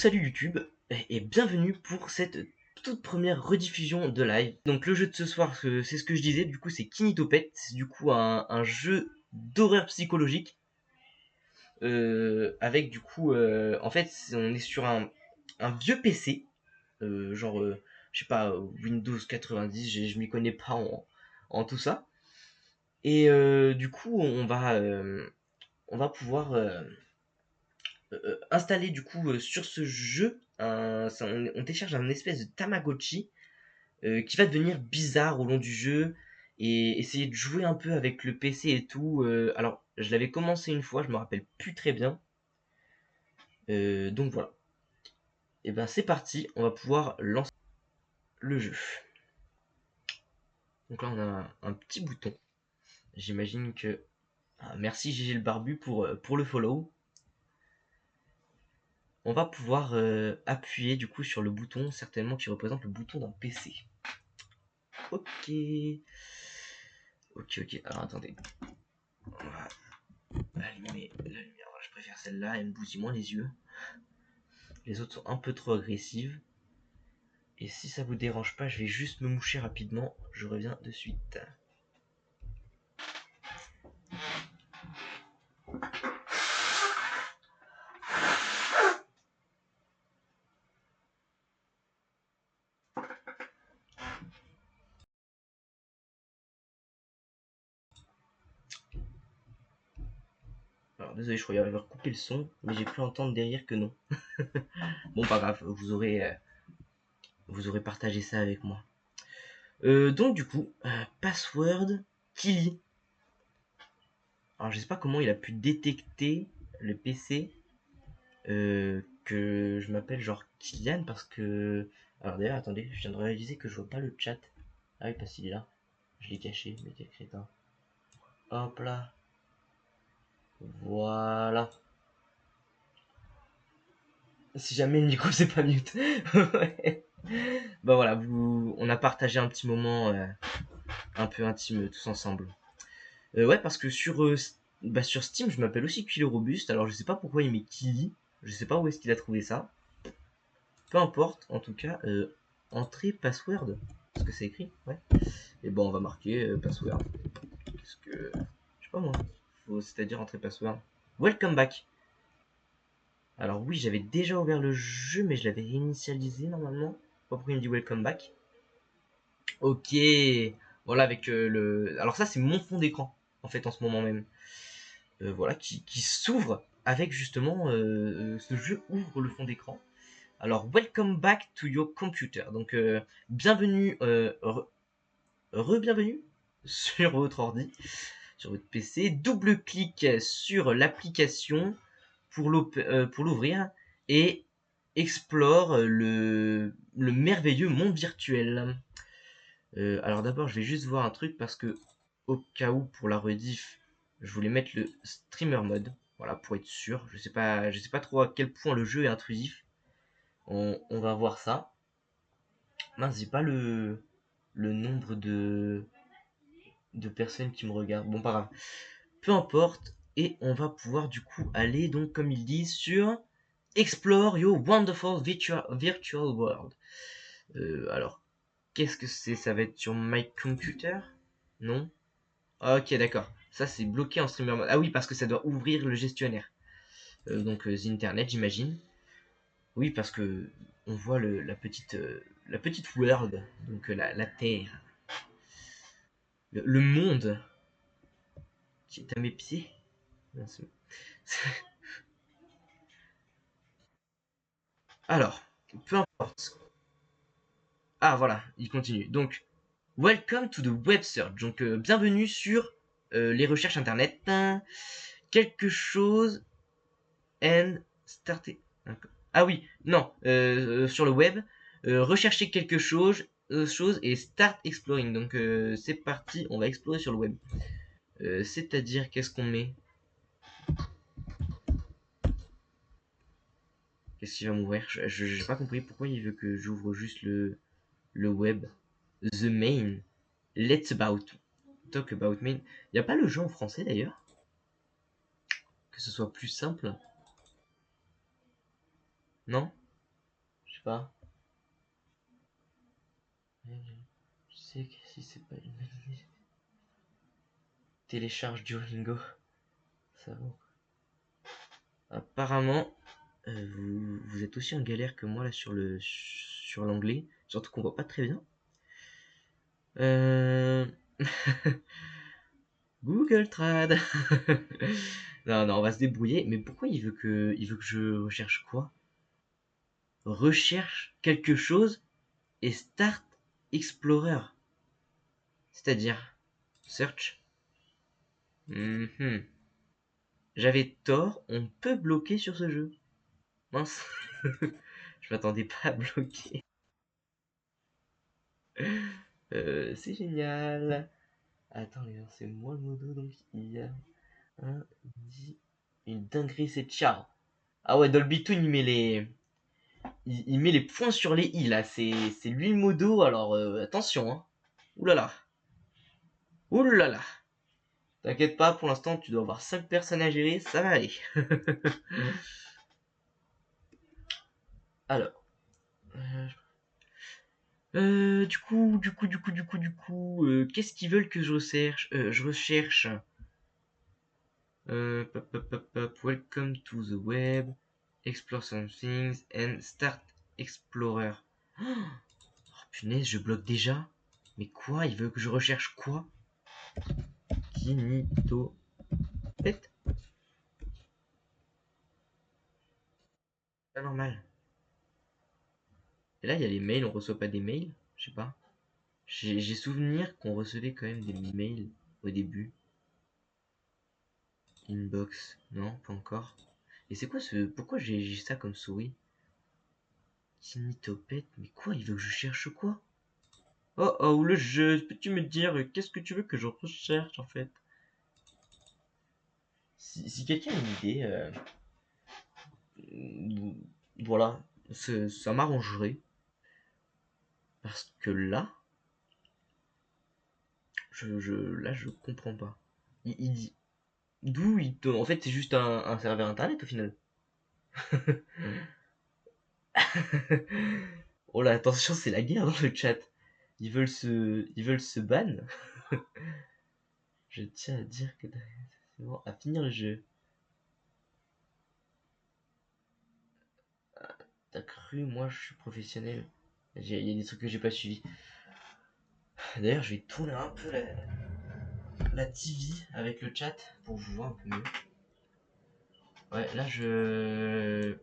Salut YouTube et bienvenue pour cette toute première rediffusion de live. Donc le jeu de ce soir, c'est ce que je disais, du coup c'est Kinitopet, c'est du coup un jeu d'horreur psychologique avec du coup en fait on est sur un vieux PC, genre je sais pas Windows 90, je m'y connais pas en tout ça. Et du coup on va pouvoir installer du coup sur ce jeu, on télécharge un espèce de Tamagotchi qui va devenir bizarre au long du jeu et essayer de jouer un peu avec le PC et tout. Alors, je l'avais commencé une fois, je me rappelle plus très bien. Donc voilà. Et ben c'est parti, on va pouvoir lancer le jeu. Donc là, on a un petit bouton. J'imagine que. Ah, merci GG le Barbu pour le follow. On va pouvoir appuyer du coup sur le bouton, certainement qui représente le bouton d'un PC. Ok. Ok. Alors attendez. On va allumer la lumière. Voilà, je préfère celle-là, elle me bousille moins les yeux. Les autres sont un peu trop agressives. Et si ça vous dérange pas, je vais juste me moucher rapidement. Je reviens de suite. Alors désolé, je croyais avoir coupé le son, mais j'ai pu entendre derrière que non. Bon, pas grave, vous aurez partagé ça avec moi. Donc du coup, password Kili. Alors je sais pas comment il a pu détecter le PC que je m'appelle genre Kylian parce que. Alors d'ailleurs, attendez, je viens de réaliser que je vois pas le chat. Ah oui, parce qu'il est là. Je l'ai caché, mais quel crétin. Hop là. Voilà. Si jamais le micro c'est pas mute. Ouais. Bah voilà, on a partagé un petit moment un peu intime tous ensemble. Ouais, parce que sur Steam, je m'appelle aussi Kilo Robuste. Alors je sais pas pourquoi il met Kili. Je sais pas où est-ce qu'il a trouvé ça. Peu importe, en tout cas, entrée password. Est-ce que c'est écrit? Ouais. Et bon, on va marquer password. Qu'est-ce que. Je sais pas moi. C'est-à-dire entrée password. Welcome back. Alors oui, j'avais déjà ouvert le jeu, mais je l'avais réinitialisé normalement. Pas pourquoi il me dit welcome back. Ok. Voilà, avec le. Alors ça, c'est mon fond d'écran, en fait, en ce moment même. Voilà, qui s'ouvre avec justement ce jeu ouvre le fond d'écran. Alors, welcome back to your computer. Donc, bienvenue, re-bienvenue sur votre ordi, sur votre PC. Double-clic sur l'application pour l'ouvrir et explore le merveilleux monde virtuel. Alors d'abord, je vais juste voir un truc parce que au cas où pour la rediff, je voulais mettre le streamer mode, voilà pour être sûr. Je sais pas trop à quel point le jeu est intrusif. On va voir ça. Mince, j'ai pas le nombre de personnes qui me regardent. Bon, pas grave. Peu importe. Et on va pouvoir du coup aller donc comme ils disent sur Explore your wonderful virtual world. Alors, qu'est-ce que c'est? Ça va être sur My Computer? Non? Ok, d'accord. Ça, c'est bloqué en streamer mode. Ah oui, parce que ça doit ouvrir le gestionnaire. Donc, The Internet, j'imagine. Oui, parce que on voit la petite world, donc la Terre, le monde qui est à mes pieds. Non, alors, peu importe. Ah, voilà, il continue. Donc, welcome to the web search. Donc, bienvenue sur les recherches internet. Quelque chose and starter. Ah oui, non, sur le web, rechercher quelque chose et start exploring. Donc c'est parti, on va explorer sur le web. C'est-à-dire qu'est-ce qu'on met? Qu'est-ce qu'il va m'ouvrir? J'ai pas compris pourquoi il veut que j'ouvre juste le web. The main. Let's about. Talk about main. Y a pas le jeu en français d'ailleurs? Que ce soit plus simple? Non? sais pas. Je sais que si c'est pas une bonne idée. Télécharge Duolingo. Ça va. Apparemment, vous êtes aussi en galère que moi là sur l'anglais. Surtout qu'on voit pas très bien. Euh... Google Trad. Non, non, on va se débrouiller. Mais pourquoi il veut que je recherche quoi? Recherche quelque chose et Start Explorer. C'est-à-dire Search. Mhm. J'avais tort, on peut bloquer sur ce jeu. Mince. Je m'attendais pas à bloquer. C'est génial. Attends les gars, c'est moi le modo donc il y a un dit une dinguerie c'est ciao. Ah ouais, Dolby Toon il met les points sur les i là, c'est lui le modo alors attention hein. Ouh là là. Ouh là là. T'inquiète pas, pour l'instant tu dois avoir 5 personnes à gérer, ça va aller. Alors, qu'est-ce qu'ils veulent que je recherche? Je recherche. Welcome to the web. Explore some things and start Explorer. Oh, punaise, je bloque déjà. Mais quoi? Il veut que je recherche quoi? Kinito. Pet? Pas normal. Et là, il y a les mails, on reçoit pas des mails? Je sais pas. J'ai souvenir qu'on recevait quand même des mails au début. Inbox. Non, pas encore. Et c'est quoi ce. Pourquoi j'ai ça comme souris? Kinitopet? Mais quoi? Il veut que je cherche quoi? Oh oh, le jeu, peux-tu me dire qu'est-ce que tu veux que je recherche en fait? Si quelqu'un a une idée, voilà, ça m'arrangerait. Parce que là, là, je comprends pas. Il dit. D'où en fait, c'est juste un serveur internet au final. Oh là, attention, c'est la guerre dans le chat. Ils veulent se ban. Je tiens à dire que c'est bon, à finir le jeu. T'as cru, moi je suis professionnel. Il y a des trucs que j'ai pas suivis. D'ailleurs, je vais tourner un peu la TV avec le chat pour vous voir un peu mieux. Ouais, là je.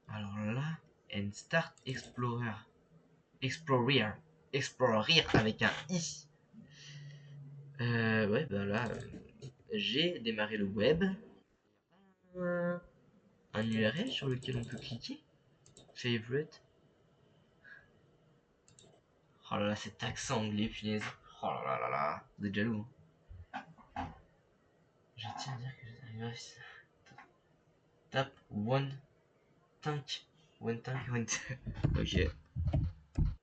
Alors là, and Start Explorer. Explorer. Explorer avec un I. Ouais, ben là, j'ai démarré le web. Un URL sur lequel on peut cliquer. Favorite. Oh là là, cet accent anglais, punaise. Oh là là là là. Vous êtes jaloux. Je tiens à dire que j'arrive à. Tap one tank. One tank, one tank. Ok.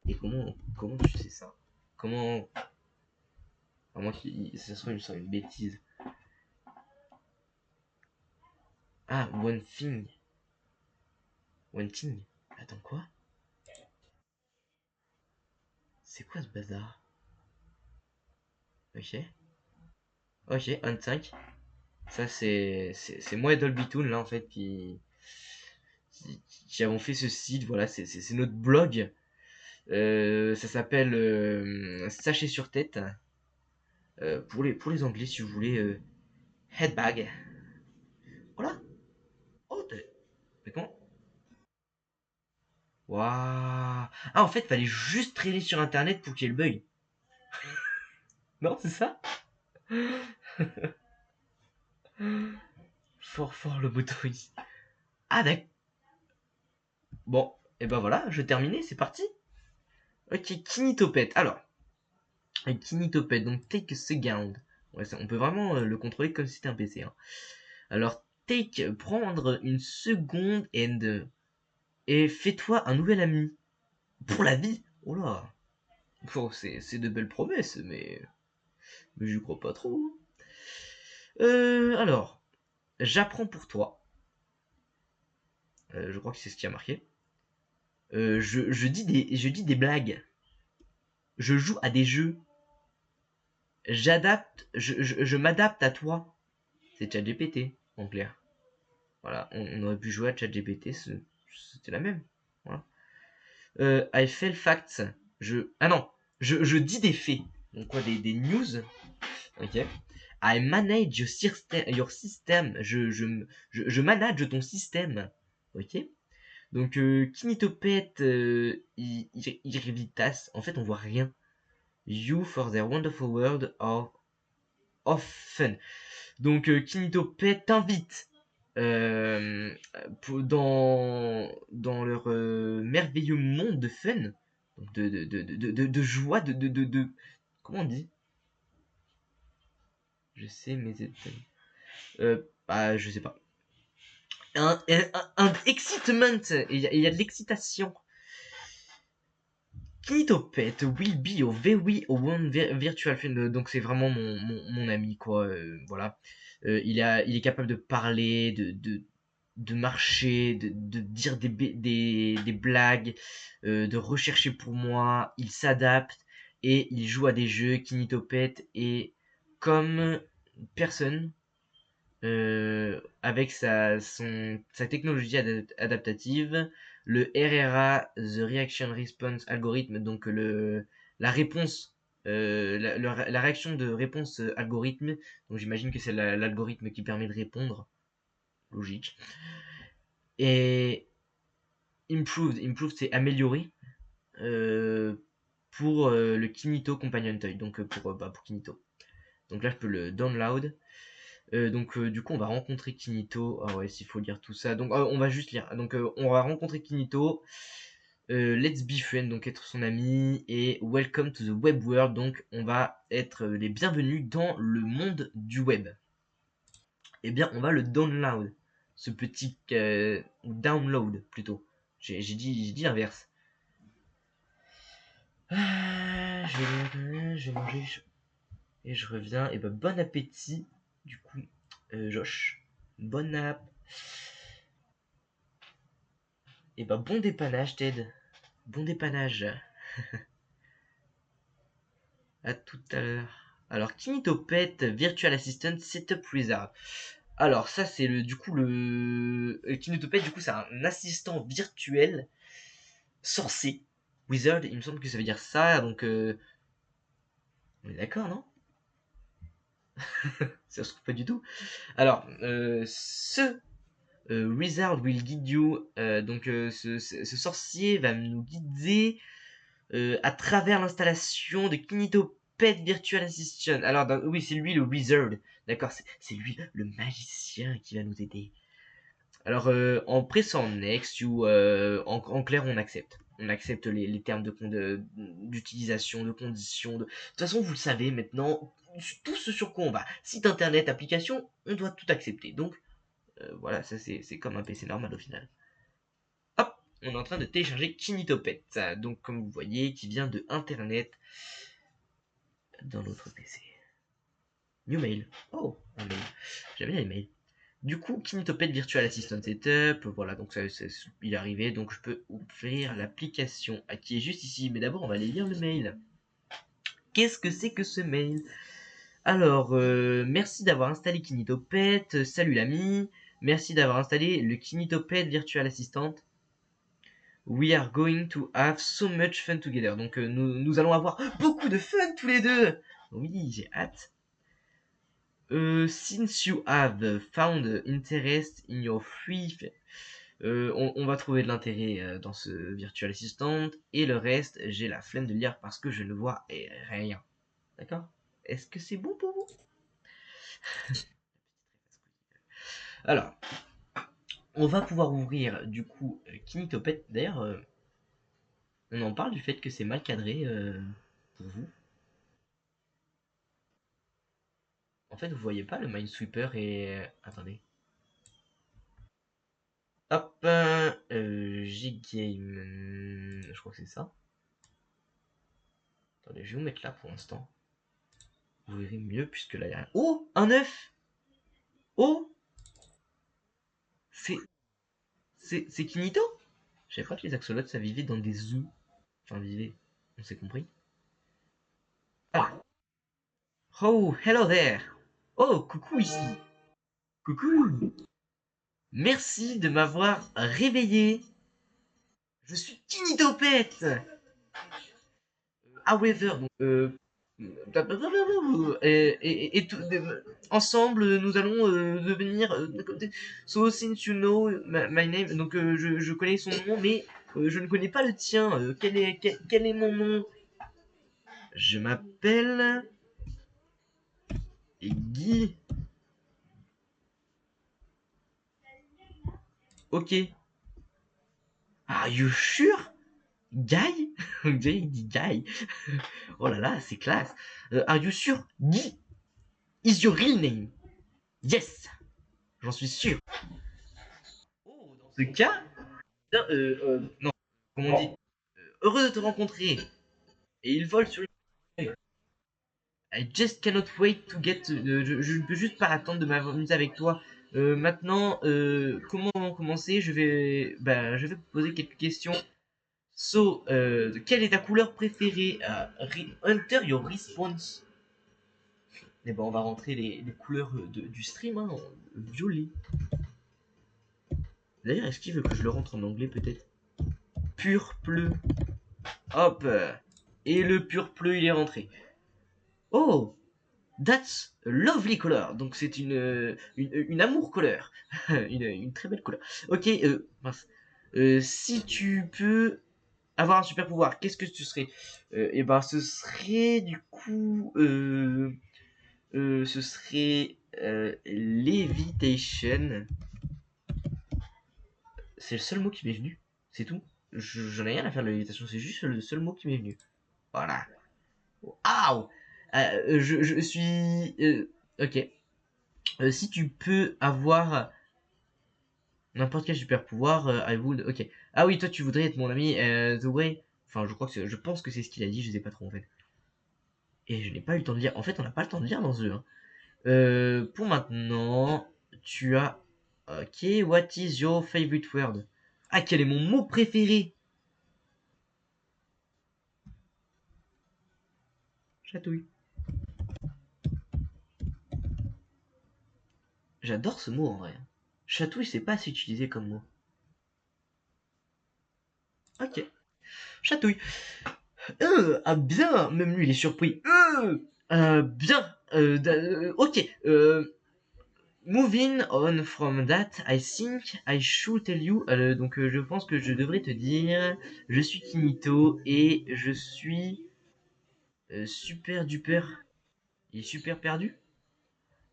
Et comment tu sais ça? Comment. À moins qu'il. Ça se trouve, une bêtise. Ah, one thing. One thing. Attends, quoi? C'est quoi ce bazar? Ok. Ok, un 5. Ça, c'est moi et Dolby Toon, là, en fait, qui avons fait ce site. Voilà, c'est notre blog. Ça s'appelle Sachet sur tête. Pour les anglais, si vous voulez. Headbag. Voilà. Oh, mais comment? Waouh. Ah, en fait, fallait juste traîner sur internet pour qu'il y ait le bug. Non, c'est ça? Fort fort le bouton ici. Ah, d'accord. Bon, et ben voilà, je terminais, c'est parti. Ok, Kinitopet. Alors, Kinitopet, donc take a second. Ouais, on peut vraiment le contrôler comme si c'était un PC. Hein. Alors, take, prendre une seconde et fais-toi un nouvel ami. Pour la vie. Oh là. Bon, c'est de belles promesses, mais je crois pas trop. Alors, j'apprends pour toi. Je crois que c'est ce qui a marqué. Je dis des blagues. Je joue à des jeux. Je m'adapte à toi. C'est ChatGPT, en clair. Voilà, on aurait pu jouer à ChatGPT, c'était la même. Voilà. I feel facts. Ah non, je dis des faits. Donc quoi, des news. Ok. I manage your system. Je manage ton système. Ok. Donc, Kinitopet, Irvitas. En fait, on voit rien. You for their wonderful world of fun. Donc, Kinitopet t'invite dans leur merveilleux monde de fun, donc de joie, comment on dit? Je sais, mais je sais pas. Un excitement, il y a de l'excitation. Kinitopet will be your very own virtual friend. Donc c'est vraiment mon ami, quoi. Voilà. Il est capable de parler, de marcher, de dire des blagues, de rechercher pour moi. Il s'adapte et il joue à des jeux. Kinitopet est comme personne avec sa technologie adaptative, le RRA, The Reaction Response Algorithm, donc la réponse, la réaction de réponse algorithme, donc j'imagine que c'est l'algorithme qui permet de répondre, logique. Et improved c'est amélioré pour le Kinito Companion Toy, donc pour Kinito. Donc là je peux le download. Donc du coup on va rencontrer Kinito. Ah ouais, s'il faut lire tout ça. Donc on va juste lire. Donc on va rencontrer Kinito. Let's be friends, donc être son ami. Et welcome to the web world. Donc on va être les bienvenus dans le monde du web. Eh bien on va le download. Ce petit download plutôt. J'ai dit l'inverse. Je vais manger et je reviens. Et ben bon appétit. Du coup, Josh. Bon app. Et ben bon dépannage Ted. Bon dépannage. À tout à l'heure. Alors Kinitopet Virtual Assistant Setup Wizard. Alors ça c'est le Kinitopet du coup c'est un assistant virtuel sorcier. Wizard, il me semble que ça veut dire ça, donc on est d'accord, non? Ça se trouve pas du tout. Alors, ce Wizard will guide you. Donc, ce sorcier va nous guider à travers l'installation de Kinitopet Virtual Assistant. Alors, oui, c'est lui le Wizard. D'accord, c'est lui le magicien qui va nous aider. Alors, en pressant Next, ou en clair, on accepte. On accepte les termes d'utilisation, de conditions. De toute façon, vous le savez maintenant, tout ce sur quoi on va. Site internet, application, on doit tout accepter. Donc, voilà, ça c'est comme un PC normal au final. Hop, on est en train de télécharger Kinitopet. Donc, comme vous voyez, qui vient de internet dans notre PC. New mail. Oh, un mail. J'aime bien les mails. Du coup, Kinitopet Virtual Assistant Setup, voilà, donc il est arrivé, donc je peux ouvrir l'application qui est juste ici. Mais d'abord, on va aller lire le mail. Qu'est-ce que c'est que ce mail? Alors, merci d'avoir installé Kinitopet. Salut l'ami. Merci d'avoir installé le Kinitopet Virtual Assistant. We are going to have so much fun together. Donc, nous allons avoir beaucoup de fun tous les deux. Oui, j'ai hâte. Since you have found interest in your free... on va trouver de l'intérêt dans ce virtual assistant. Et le reste, j'ai la flemme de lire parce que je ne vois rien. D'accord? Est-ce que c'est bon pour vous? Alors, on va pouvoir ouvrir du coup Kinitopet. D'ailleurs, on en parle du fait que c'est mal cadré pour vous. En fait, vous voyez pas le Minesweeper et... attendez. Hop, G-Game. Je crois que c'est ça. Attendez, je vais vous mettre là pour l'instant. Vous verrez mieux puisque là il y a... Oh, un œuf. Oh, c'est Kinito. Je savais pas que les axolotes ça vivait dans des zoos. Enfin, vivait, on s'est compris. Ah. Oh, hello there. Oh, coucou ici. Coucou. Merci de m'avoir réveillé. Je suis Kinitopet. However, ensemble, nous allons devenir. So since you know my name, donc je connais son nom, mais je ne connais pas le tien. Quel est mon nom? Je m'appelle Guy. Ok. Are you sure? Guy? Guy dit Guy. Oh là là, c'est classe. Are you sure? Guy is your real name. Yes, j'en suis sûr. Oh, dans ce cas, non, comment on dit? Heureux de te rencontrer. Et il vole sur une. I just cannot wait to get. Je ne peux juste pas attendre de m'amuser avec toi. Maintenant, comment commencer? Je vais te poser quelques questions. So, quelle est ta couleur préférée? Enter your response. Et ben, on va rentrer les couleurs du stream, hein, en violet. D'ailleurs, est-ce qu'il veut que je le rentre en anglais peut-être? Purple. Hop. Et le purple, il est rentré. Oh, that's a lovely color. Donc c'est une amour couleur. une très belle couleur. Ok, mince. Si tu peux avoir un super pouvoir, qu'est-ce que tu serais? Et ben, ce serait du coup, ce serait levitation. C'est le seul mot qui m'est venu. C'est tout. J'en ai rien à faire de la lévitation. C'est juste le seul mot qui m'est venu. Voilà. Waouh. Je suis. Ok. Si tu peux avoir n'importe quel super pouvoir, I would. Ok. Ah oui, toi tu voudrais être mon ami. The way. Enfin, je pense que c'est ce qu'il a dit. Je sais pas trop en fait. Et je n'ai pas eu le temps de lire. En fait, on n'a pas le temps de lire dans ce jeu, hein. Pour maintenant, tu as. Ok. What is your favorite word? Ah, quel est mon mot préféré? Chatouille. J'adore ce mot en vrai. Chatouille, c'est pas assez utilisé comme mot. Ok. Chatouille. Ah bien, même lui il est surpris. Bien. Ok. Moving on from that, I think I should tell you. Donc je pense que je devrais te dire, je suis Kinito et je suis super duper. Il est super perdu.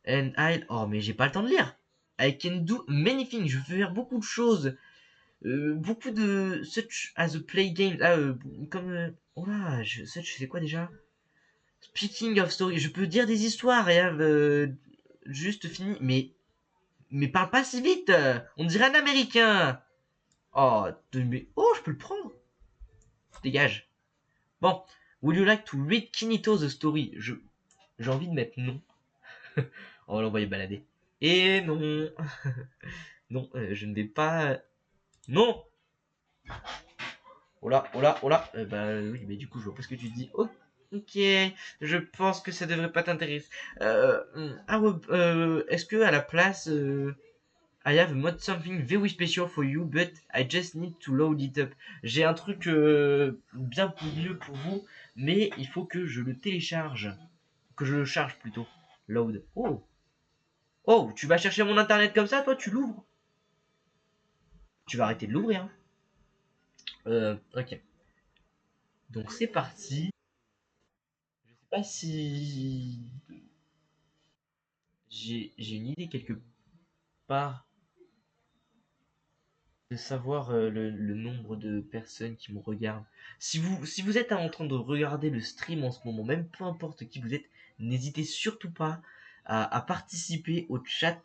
And I. Oh mais j'ai pas le temps de lire. I can do many things. Je peux faire beaucoup de choses. Beaucoup de such as a play game. Ah, comme. Oh là, such c'est quoi déjà? Speaking of story, je peux dire des histoires et juste fini. Mais parle pas si vite. On dirait un américain. Oh, mais oh, je peux le prendre. Dégage. Bon, would you like to read Kinito the story? J'ai envie de mettre non. On va l'envoyer balader. Et non. Non, je ne vais pas. Non. Oh là, oh là, oh là. Bah oui, mais du coup, je vois pas ce que tu dis. Ok, je pense que ça devrait pas t'intéresser. Ah ouais, est-ce que à la place, I have mod something very special for you, but I just need to load it up. J'ai un truc bien mieux pour vous, mais il faut que je le télécharge. Que je le charge plutôt. Load. Oh. Oh, tu vas chercher mon internet comme ça, toi, tu l'ouvres. Tu vas arrêter de l'ouvrir, hein. Ok. Donc c'est parti. Je sais pas si j'ai une idée quelque part de savoir le nombre de personnes qui me regardent. Si vous êtes en train de regarder le stream en ce moment, même peu importe qui vous êtes, n'hésitez surtout pas à participer au chat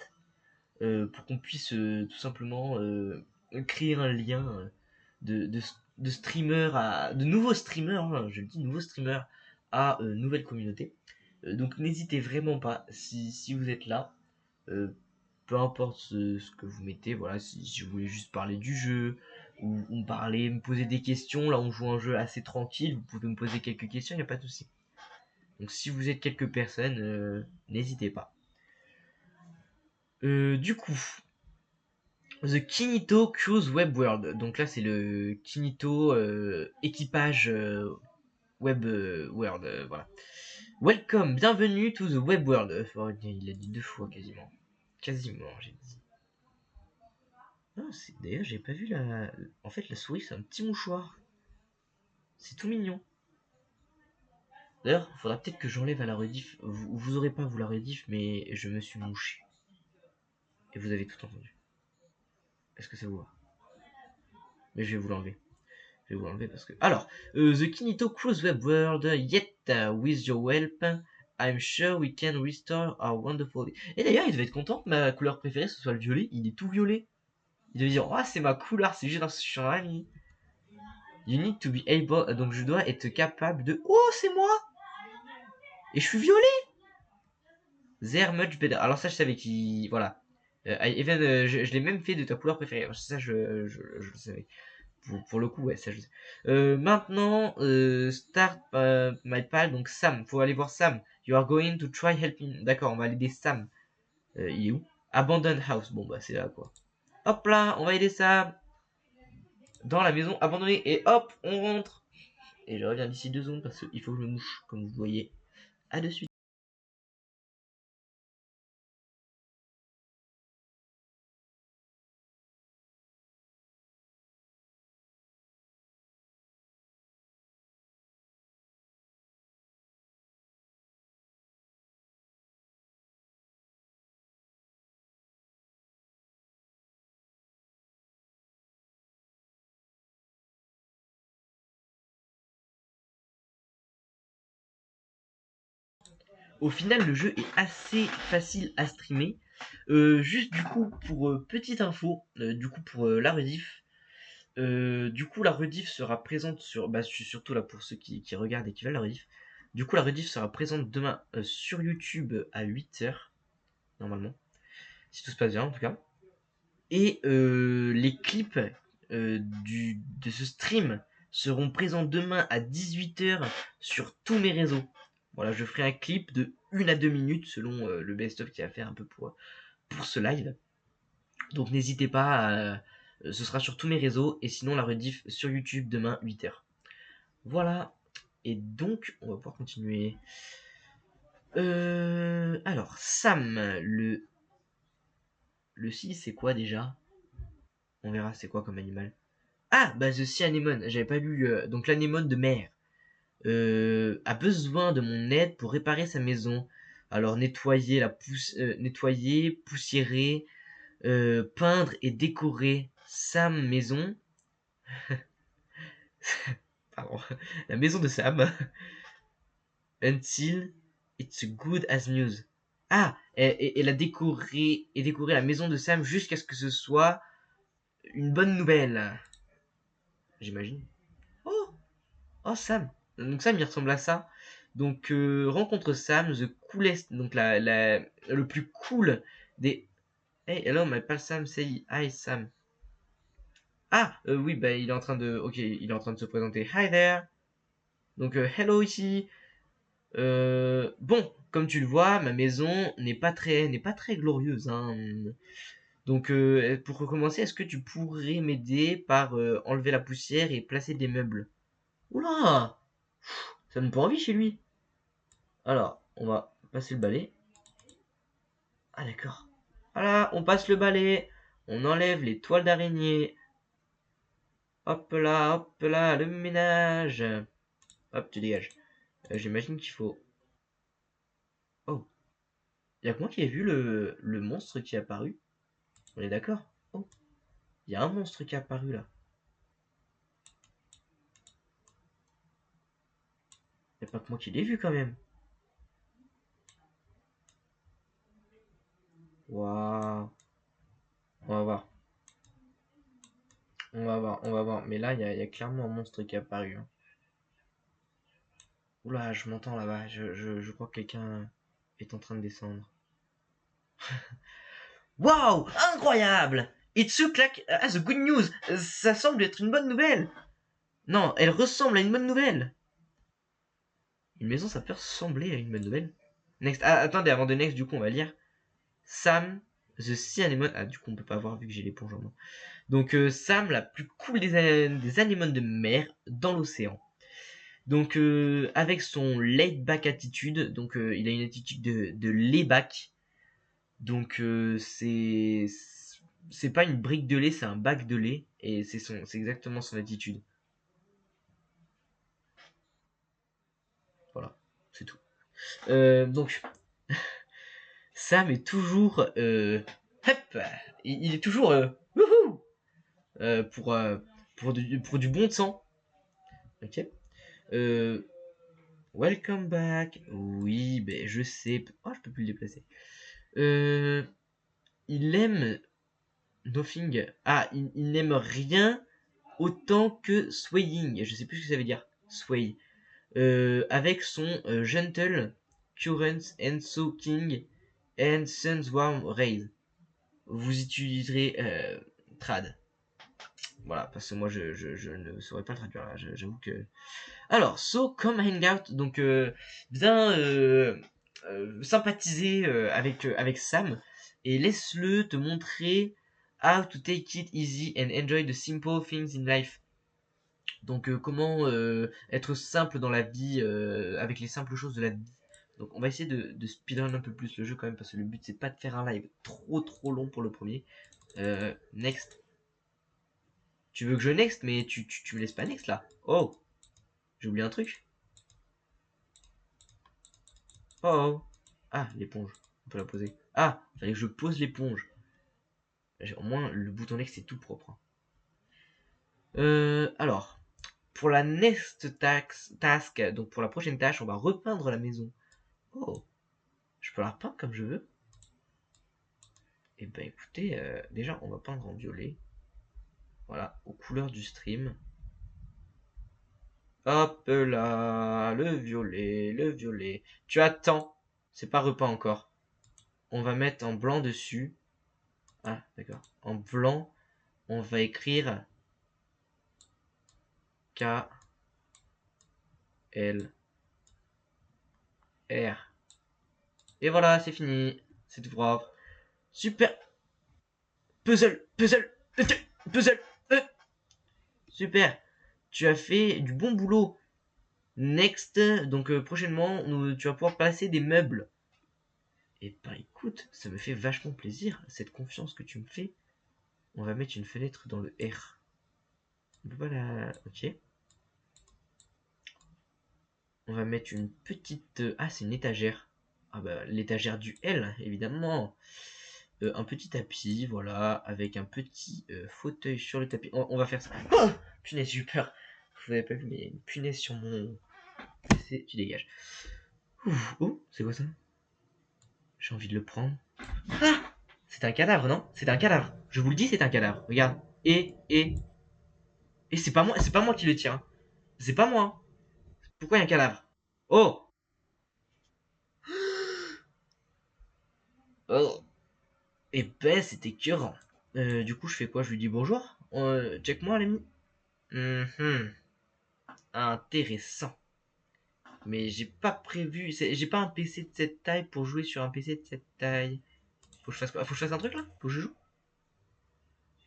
pour qu'on puisse tout simplement créer un lien de, de, de streamer de nouveaux streamers, hein, je le dis, nouveaux streamers à nouvelle communauté. Donc n'hésitez vraiment pas si vous êtes là. Euh, Peu importe ce que vous mettez, voilà, si vous voulez juste parler du jeu, ou me parler, me poser des questions. Là, on joue un jeu assez tranquille. Vous pouvez me poser quelques questions, il n'y a pas de souci. Donc, si vous êtes quelques personnes, n'hésitez pas. Du coup, The Kinito Cruise Web World. Donc là, c'est le Kinito équipage Web World. Voilà. Welcome, bienvenue to the Web World. Il a dit 2 fois quasiment. Quasiment, j'ai dit. Non, d'ailleurs, j'ai pas vu la. En fait, la souris, c'est un petit mouchoir. C'est tout mignon. D'ailleurs, faudra peut-être que j'enlève à la rediff. Vous aurez pas, vous, la rediff, mais je me suis mouché. Et vous avez tout entendu. Est-ce que ça vous va? Mais je vais vous l'enlever. Je vais vous l'enlever parce que. Alors, The Kinito Cruise Web World, yet with your help, I'm sure we can restore our wonderful. Et d'ailleurs, il devait être content que ma couleur préférée ce soit le violet. Il est tout violet. Il devait dire, oh, c'est ma couleur, c'est juste un champ ami. You need to be able. Donc, je dois être capable de. Oh, c'est moi! Et je suis violet! They're much better. Alors, ça, je savais qui. Voilà. Even, je l'ai même fait de ta couleur préférée. Ça, je le savais. Pour le coup, ouais, ça je sais. Maintenant, start my pal, donc Sam. Faut aller voir Sam. You are going to try helping. D'accord, on va aider Sam. Il est où? Abandon house. Bon, bah, c'est là, quoi. Hop là, on va aider Sam. Dans la maison abandonnée. Et hop, on rentre. Et je reviens d'ici 2 secondes parce qu'il faut que je me mouche, comme vous voyez. À de suite. Au final, le jeu est assez facile à streamer. Juste du coup, pour petite info, du coup pour la rediff, du coup, la rediff sera présente sur, bah, surtout là pour ceux qui regardent et qui veulent la rediff. Du coup, la rediff sera présente demain sur YouTube à 8h, normalement. Si tout se passe bien, en tout cas. Et les clips de ce stream seront présents demain à 18h sur tous mes réseaux. Voilà, je ferai un clip de 1 à 2 minutes selon le best-of qu'il va faire un peu pour ce live. Donc n'hésitez pas, ce sera sur tous mes réseaux et sinon la rediff sur YouTube demain 8h. Voilà, et donc on va pouvoir continuer. Alors Sam, le 6 c'est quoi déjà? On verra c'est quoi comme animal. Ah bah The Sea Anemone, j'avais pas lu, donc l'anémone de mer. A besoin de mon aide pour réparer sa maison. Alors nettoyer, poussiérer, peindre et décorer sa maison. Pardon, la maison de Sam. Until it's good as news. Ah, elle a décoré la maison de Sam jusqu'à ce que ce soit une bonne nouvelle. J'imagine. Oh, oh Sam. Donc Sam il ressemble à ça. Donc rencontre Sam, the coolest, donc le plus cool des. Hey, hello, my pal Sam, say hi Sam. Ah, oui, bah il est en train de, ok, il est en train de se présenter. Hi there. Donc hello ici. Bon, comme tu le vois, ma maison n'est pas très glorieuse, hein. Donc pour recommencer, est-ce que tu pourrais m'aider par enlever la poussière et placer des meubles? Oula, ça me pas envie chez lui. Alors, on va passer le balai. Ah d'accord. Voilà, on passe le balai. On enlève les toiles d'araignée. Hop là, le ménage. Hop, tu dégages. J'imagine qu'il faut. Oh, y'a que moi qui ai vu le monstre qui est apparu. On est d'accord? Oh, il y a un monstre qui est apparu là. Y'a pas que moi qui l'ai vu quand même. Waouh. On va voir. On va voir. Mais là, il y a clairement un monstre qui est apparu, hein. Oula, je m'entends là-bas. Je crois que quelqu'un est en train de descendre. Waouh, incroyable! It looks like the good news. Ça semble être une bonne nouvelle. Non, elle ressemble à une bonne nouvelle. Une maison, ça peut ressembler à une bonne nouvelle. Next. Ah, attendez, avant de next, du coup, on va lire. Sam, the sea anemone. Ah, du coup, on peut pas voir vu que j'ai l'éponge en main. Donc, Sam, la plus cool des anémones de mer dans l'océan. Donc, avec son laid back attitude, donc il a une attitude de lay back. Donc, c'est pas une brique de lait, c'est un bac de lait. Et c'est exactement son attitude. Voilà, c'est tout. Donc, Sam est toujours, hop, il est toujours, wouhou, pour du bon sang. Ok. Euh, Welcome back. Oui, ben je sais. Oh, je peux plus le déplacer. Il aime nothing. Ah, il n'aime rien autant que swaying. Je sais plus ce que ça veut dire. Sway. Avec son gentle currents and soaking and sun's warm rays. Vous utiliserez trad. Voilà, parce que moi je ne saurais pas le traduire là. J'avoue que. Alors, so come hang out. Donc, viens sympathiser avec Sam et laisse-le te montrer how to take it easy and enjoy the simple things in life. Donc, comment être simple dans la vie avec les simples choses de la vie. Donc, on va essayer de speedrun un peu plus le jeu quand même parce que le but c'est pas de faire un live trop long pour le premier. Next. Tu veux que je next, mais tu me laisses pas next là. Oh, j'ai oublié un truc. Oh. Ah, l'éponge. On peut la poser. Ah, fallait que je pose l'éponge. Au moins, le bouton next c'est tout propre. Alors, pour la next task, donc pour la prochaine tâche, on va repeindre la maison. Oh, je peux la repeindre comme je veux. Et ben écoutez, déjà on va peindre en violet. Voilà, aux couleurs du stream. Hop là, le violet, le violet. Tu attends, c'est pas repeint encore. On va mettre en blanc dessus. Ah, d'accord. En blanc, on va écrire K L R. Et voilà, c'est fini. C'est tout propre. Super. Puzzle, puzzle, puzzle. Super. Tu as fait du bon boulot. Next, donc prochainement, tu vas pouvoir placer des meubles. Et bah écoute, ça me fait vachement plaisir, cette confiance que tu me fais. On va mettre une fenêtre dans le R. On peut pas la... Ok. On va mettre une petite... Ah, c'est une étagère. Ah bah, l'étagère du L, évidemment. Un petit tapis, voilà, avec un petit fauteuil sur le tapis. On va faire ça. Oh, punaise, j'ai eu peur. Vous n'avez pas vu, mais une punaise sur mon PC. Tu dégages. Ouf, oh, c'est quoi ça? J'ai envie de le prendre. Ah, c'est un cadavre, non? C'est un cadavre. Je vous le dis, c'est un cadavre. Regarde. Et c'est pas moi qui le tire. Hein. C'est pas moi. Pourquoi il y a un cadavre? Oh! Oh! Et ben, c'était écœurant. Du coup, je fais quoi? Je lui dis bonjour. Check moi, l'ami. Intéressant. Mais j'ai pas prévu. J'ai pas un PC de cette taille pour jouer sur un PC de cette taille. Faut que je fasse quoi? Faut que je fasse un truc là? Faut que je joue?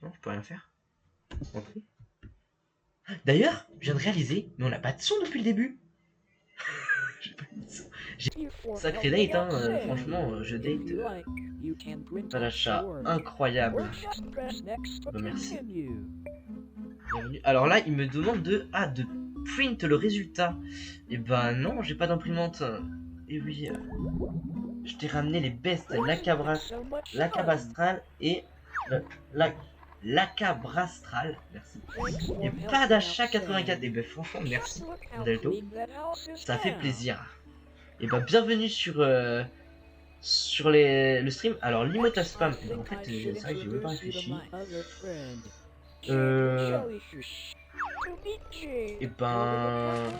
Non, je peux rien faire. Entrer. D'ailleurs, je viens de réaliser, mais on n'a pas de son depuis le début. J'ai pas mis de son. Sacré date, hein. Franchement, je date. Pas d'achat incroyable. Bah, merci. Bienvenue. Alors là, il me demande de print le résultat. Et bah non, j'ai pas d'imprimante. Et oui, je t'ai ramené les bestes, l'acabrastral et l'acabrastral. Merci. Et pas d'achat 84. Et ben franchement, merci, Delto. Ça fait plaisir. Et bah bienvenue sur le stream. Alors l'emote à spam. Et ben, en fait, c'est vrai que j'ai même pas réfléchi. Et ben,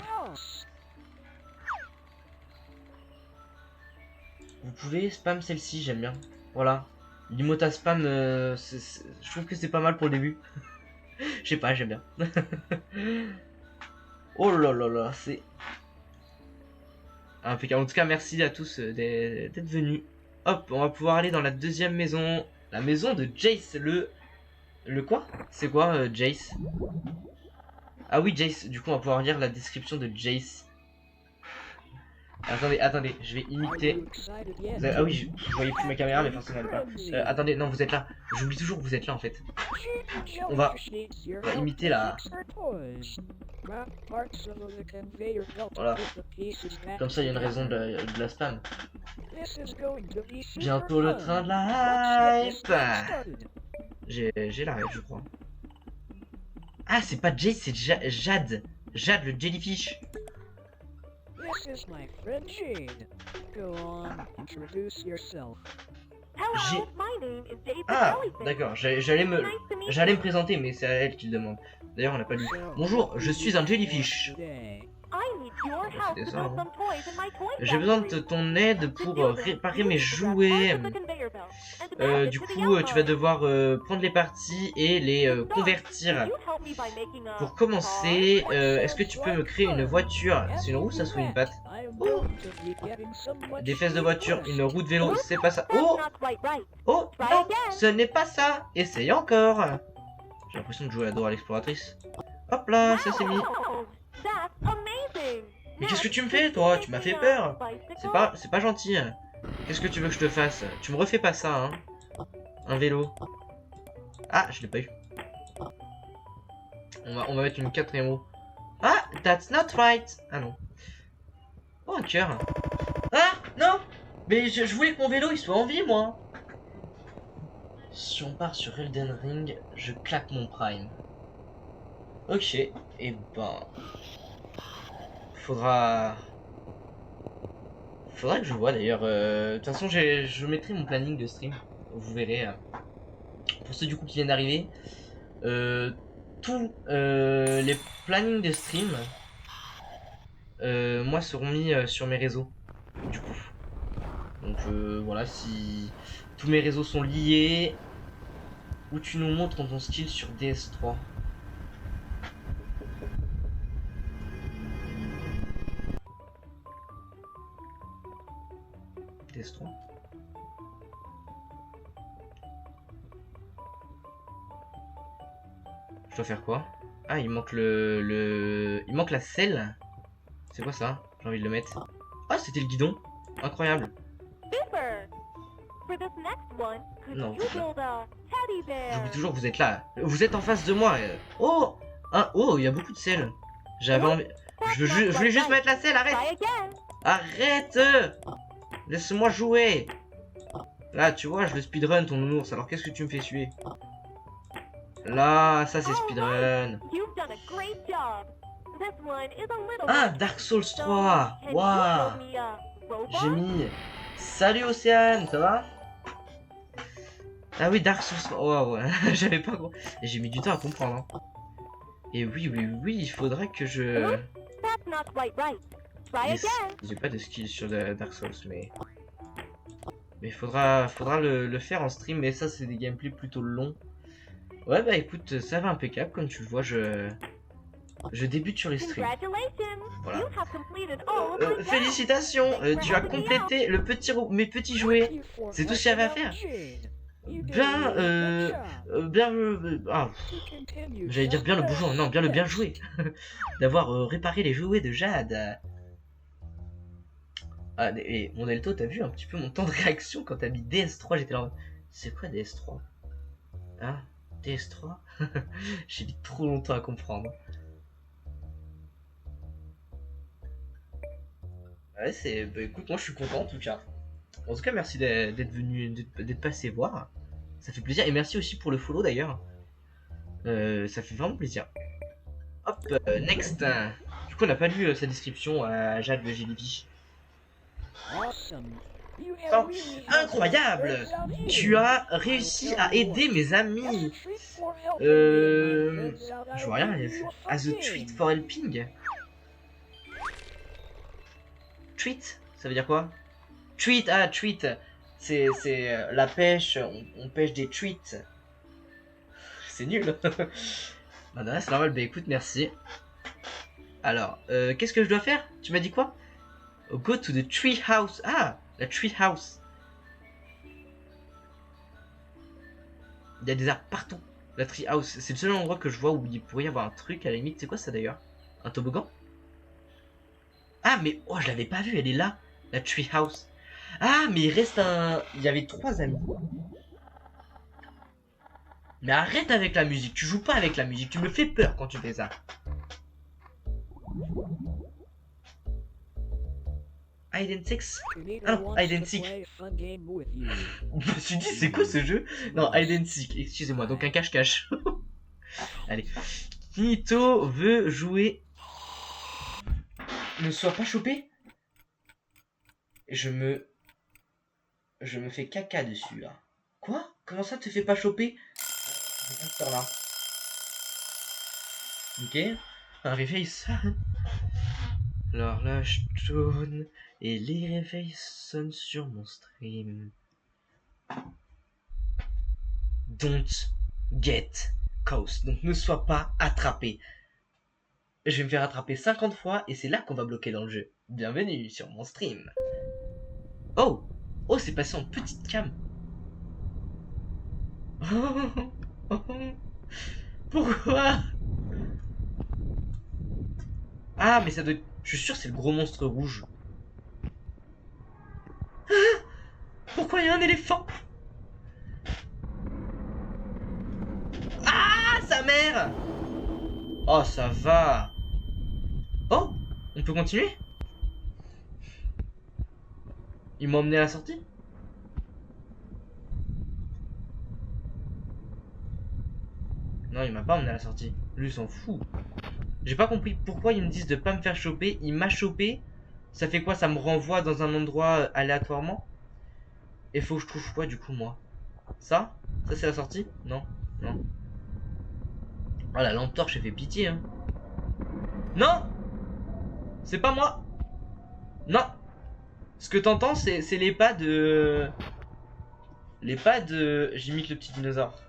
vous pouvez spam celle-ci, j'aime bien. Voilà. L'imote à spam, je trouve que c'est pas mal pour le début. Je sais pas, j'aime bien. Oh là là là, c'est impeccable. En tout cas, merci à tous d'être venus. Hop, on va pouvoir aller dans la deuxième maison. La maison de Jace, Le quoi? C'est quoi, Jace? Ah oui, Jace, du coup, on va pouvoir lire la description de Jace. Attendez, je vais imiter. Ah oui, je voyais plus ma caméra, mais forcément elle est pas. Attendez, non, vous êtes là. J'oublie toujours que vous êtes là en fait. On va imiter la. Voilà. Comme ça, il y a une raison de la spam. Bientôt le train de la hype. J'ai la rêve, je crois. Ah, c'est pas Jace, c'est Jade. Jade, le jellyfish. This is my friend Jade. Go on, introduce yourself. Hello, my name is Jade the Ah, Jellyfish. d'accord, j'allais me Nice to meet you. présenter, mais c'est à elle qui le demande. D'ailleurs, on n'a pas lu. Bonjour, je suis un jellyfish. I need your help C'était to ça, build hein. some toys in my toy J'ai besoin de factory. ton aide To pour do this, réparer you mes need to grab jouets. parts of the conveyor belt and pass Du it to the coup, tu vas outpost. devoir prendre les parties et les So, convertir. can you help me by making a Pour commencer, car? est-ce que tu peux me créer une voiture? C'est une roue, ça soit une patte? Oh, des fesses de voiture, une roue de vélo, c'est pas ça. That's Oh, not quite right. oh, Try non, again. ce n'est pas ça. Essaye encore. J'ai l'impression de jouer à Dora l'exploratrice. Hop là, ça c'est mis. Wow, that's amazing. Mais qu'est-ce que tu me Next, fais, toi? could Tu you m'as fait make me a peur. bicycle? C'est pas gentil. Qu'est-ce que tu veux que je te fasse? Tu me refais pas ça, hein? Un vélo. Ah, je l'ai pas eu. On va mettre une quatrième roue. Ah, that's not right. Ah non. Oh, un cœur. Ah, non. Mais je voulais que mon vélo il soit en vie, moi. Si on part sur Elden Ring, je claque mon prime. Ok, et ben... Faudra que je vois d'ailleurs. De toute façon, je mettrai mon planning de stream. Vous verrez. Pour ceux du coup qui viennent d'arriver, tous les plannings de stream, moi, seront mis sur mes réseaux. Du coup. Donc voilà, si tous mes réseaux sont liés, où tu nous montres ton skill sur DS3. DS3. Je dois faire quoi? Ah, il manque il manque la selle. C'est quoi ça? J'ai envie de le mettre. Ah, c'était le guidon. Incroyable. Super. For this next one, could Non, you c'est ça. build a teddy bear? J'oublie toujours que vous êtes là. Vous êtes en face de moi. Oh, oh, il y a beaucoup de sel. J'avais envie. Je voulais juste mettre la selle. Arrête. Try again. Arrête. Laisse-moi jouer. Là, tu vois, je le speedrun ton nounours. Alors qu'est-ce que tu me fais suer? Là, ça c'est speedrun. You've done a great job. This one is a little Ah, bit- Dark Souls So, 3. can you Waouh. build me a robot? J'ai mis. Salut Océane, ça va? Ah oui, Dark Souls 3. Waouh, ouais. J'avais pas compris. Et j'ai mis du temps à comprendre. Hein. Et oui, il faudra que je. That's not quite right. Try Yes. again. J'ai pas de skill sur Dark Souls, mais. Mais faudra le faire en stream, mais ça c'est des gameplays plutôt longs. Ouais, bah écoute, ça va impeccable, comme tu le vois, je débute sur les streams. Congratulations. Voilà. You have completed all of my tasks. Félicitations, tu as complété mes petits jouets. C'est tout ce qu'il y avait à faire. Bien, ah, j'allais dire bien le bougeon, non, bien le bien joué. D'avoir réparé les jouets de Jade. Ah, et mon Elto, t'as vu un petit peu mon temps de réaction quand t'as mis DS3, j'étais là en mode, c'est quoi DS3? Ah, DS3. J'ai mis trop longtemps à comprendre. Ouais, bah, écoute, moi je suis content en tout cas. En tout cas, merci d'être venu, d'être passé voir. Ça fait plaisir. Et merci aussi pour le follow d'ailleurs. Ça fait vraiment plaisir. Hop, next. Du coup, on n'a pas lu sa description à Jade le Jellyfish. Oh, incroyable! Tu as réussi à aider mes amis. Je vois rien. As a treat for helping. Treat, ça veut dire quoi? Treat, ah, treat. C'est la pêche, on pêche des truites. C'est nul. Bah non, c'est normal, bah écoute, merci. Alors, qu'est-ce que je dois faire? Tu m'as dit quoi? Go to the tree house. Ah, la tree house. Il y a des arbres partout. La tree house, c'est le seul endroit que je vois où il pourrait y avoir un truc à la limite. C'est quoi ça d'ailleurs? Un toboggan? Ah, mais oh, je l'avais pas vu, elle est là. La tree house. Ah, mais il reste un. Il y avait 3 amis. Mais arrête avec la musique, tu joues pas avec la musique, tu me fais peur quand tu fais ça. Hide and seek. Kanito Ah non, wants hide and to seek. play a fun game with you. Je me suis dit, c'est quoi ce jeu? Non, hide and seek, excusez-moi, donc un cache-cache. Allez. Kinito veut jouer. Ne sois pas chopé. Je me fais caca dessus là. Quoi? Comment ça te fais pas choper? J'ai pas de temps là. Ok. Un réveil ça. L'horloge tourne et les réveils sonnent sur mon stream. Don't get caught. Donc ne sois pas attrapé. Je vais me faire attraper 50 fois et c'est là qu'on va bloquer dans le jeu. Bienvenue sur mon stream. Oh! Oh, c'est passé en petite cam. Pourquoi? Ah, mais ça doit être... Je suis sûr que c'est le gros monstre rouge. Pourquoi il y a un éléphant? Ah, sa mère! Oh, ça va. Oh, on peut continuer? Il m'a emmené à la sortie? Non, il m'a pas emmené à la sortie. Lui, il s'en fout. J'ai pas compris pourquoi ils me disent de pas me faire choper. Il m'a chopé. Ça fait quoi? Ça me renvoie dans un endroit aléatoirement? Et faut que je trouve quoi du coup, moi? Ça? Ça, c'est la sortie? Non. Non. Oh, la lampe torche, elle fait pitié, hein. Non! C'est pas moi! Non! Ce que t'entends, c'est les pas de... Les pas de... J'imite le petit dinosaure.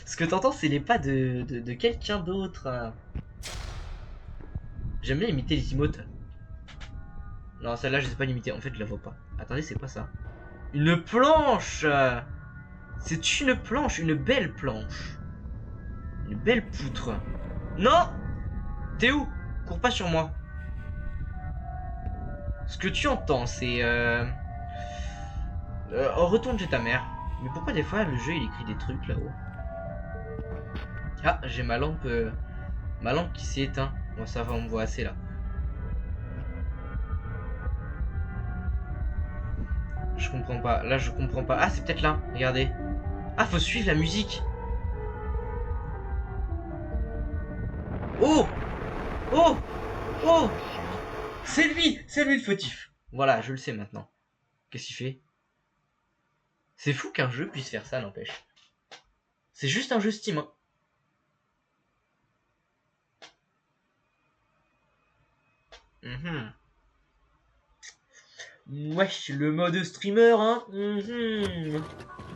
Ce que t'entends, c'est les pas de quelqu'un d'autre. J'aime bien imiter les emotes. Non, celle-là, je sais pas l'imiter. En fait, je la vois pas. Attendez, c'est quoi ça? Une planche! C'est une planche, une belle planche. Une belle poutre. Non! T'es où? Cours pas sur moi. Ce que tu entends, c'est... oh, retourne chez ta mère. Mais pourquoi des fois, le jeu, il écrit des trucs là-haut? Ah, j'ai ma lampe... ma lampe qui s'est éteinte. Bon, ça va, on me voit assez là. Je comprends pas. Là, je comprends pas. Ah, c'est peut-être là. Regardez. Ah, faut suivre la musique. Oh! Oh! Oh! C'est lui le fautif. Voilà, je le sais maintenant. Qu'est-ce qu'il fait? C'est fou qu'un jeu puisse faire ça, n'empêche. C'est juste un jeu Steam, hein. Wesh, le mode streamer, hein.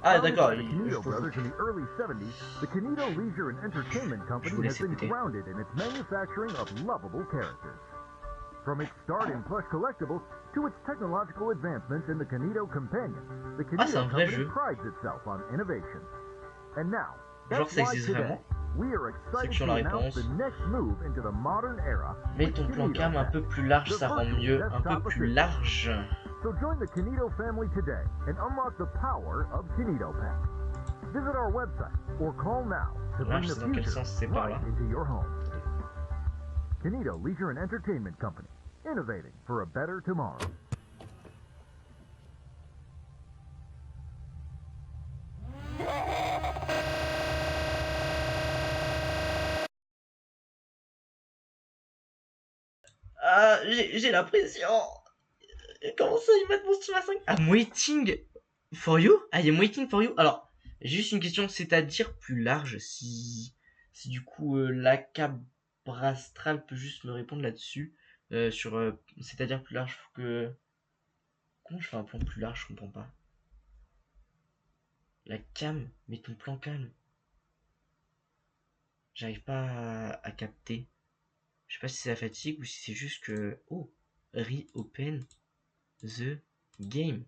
Ah, d'accord. The Kinito brothers in the early 70s, the Kinito Leisure and Entertainment Company has been grounded in its manufacturing of lovable characters. From its start in plush collectibles to its technological advancements in the Kinito Companion, the Kinito Company prides itself on innovation. And now, that's why today, we are excited to announce the next move into the modern era. Mets ton plan cam un peu plus large, ça rend mieux. Un peu plus large. So join the Kinito family today and unlock the power of Kinito Pet. Visit our website or call now to bring the future right into your home. Kinito Leisure and Entertainment Company, innovating for a better tomorrow. Ah, j'ai la pression. Comment ça, ils mettent mon stream à 5? I'm waiting for you? Ah, I'm waiting for you. Alors, j'ai juste une question, c'est-à-dire plus large, si du coup la Cabrastral peut juste me répondre là-dessus. C'est-à-dire plus large, faut que... Comment je fais un plan plus large, je comprends pas. La cam, mets ton plan calme. J'arrive pas à capter. Je sais pas si c'est la fatigue ou si c'est juste que... Oh, reopen the game.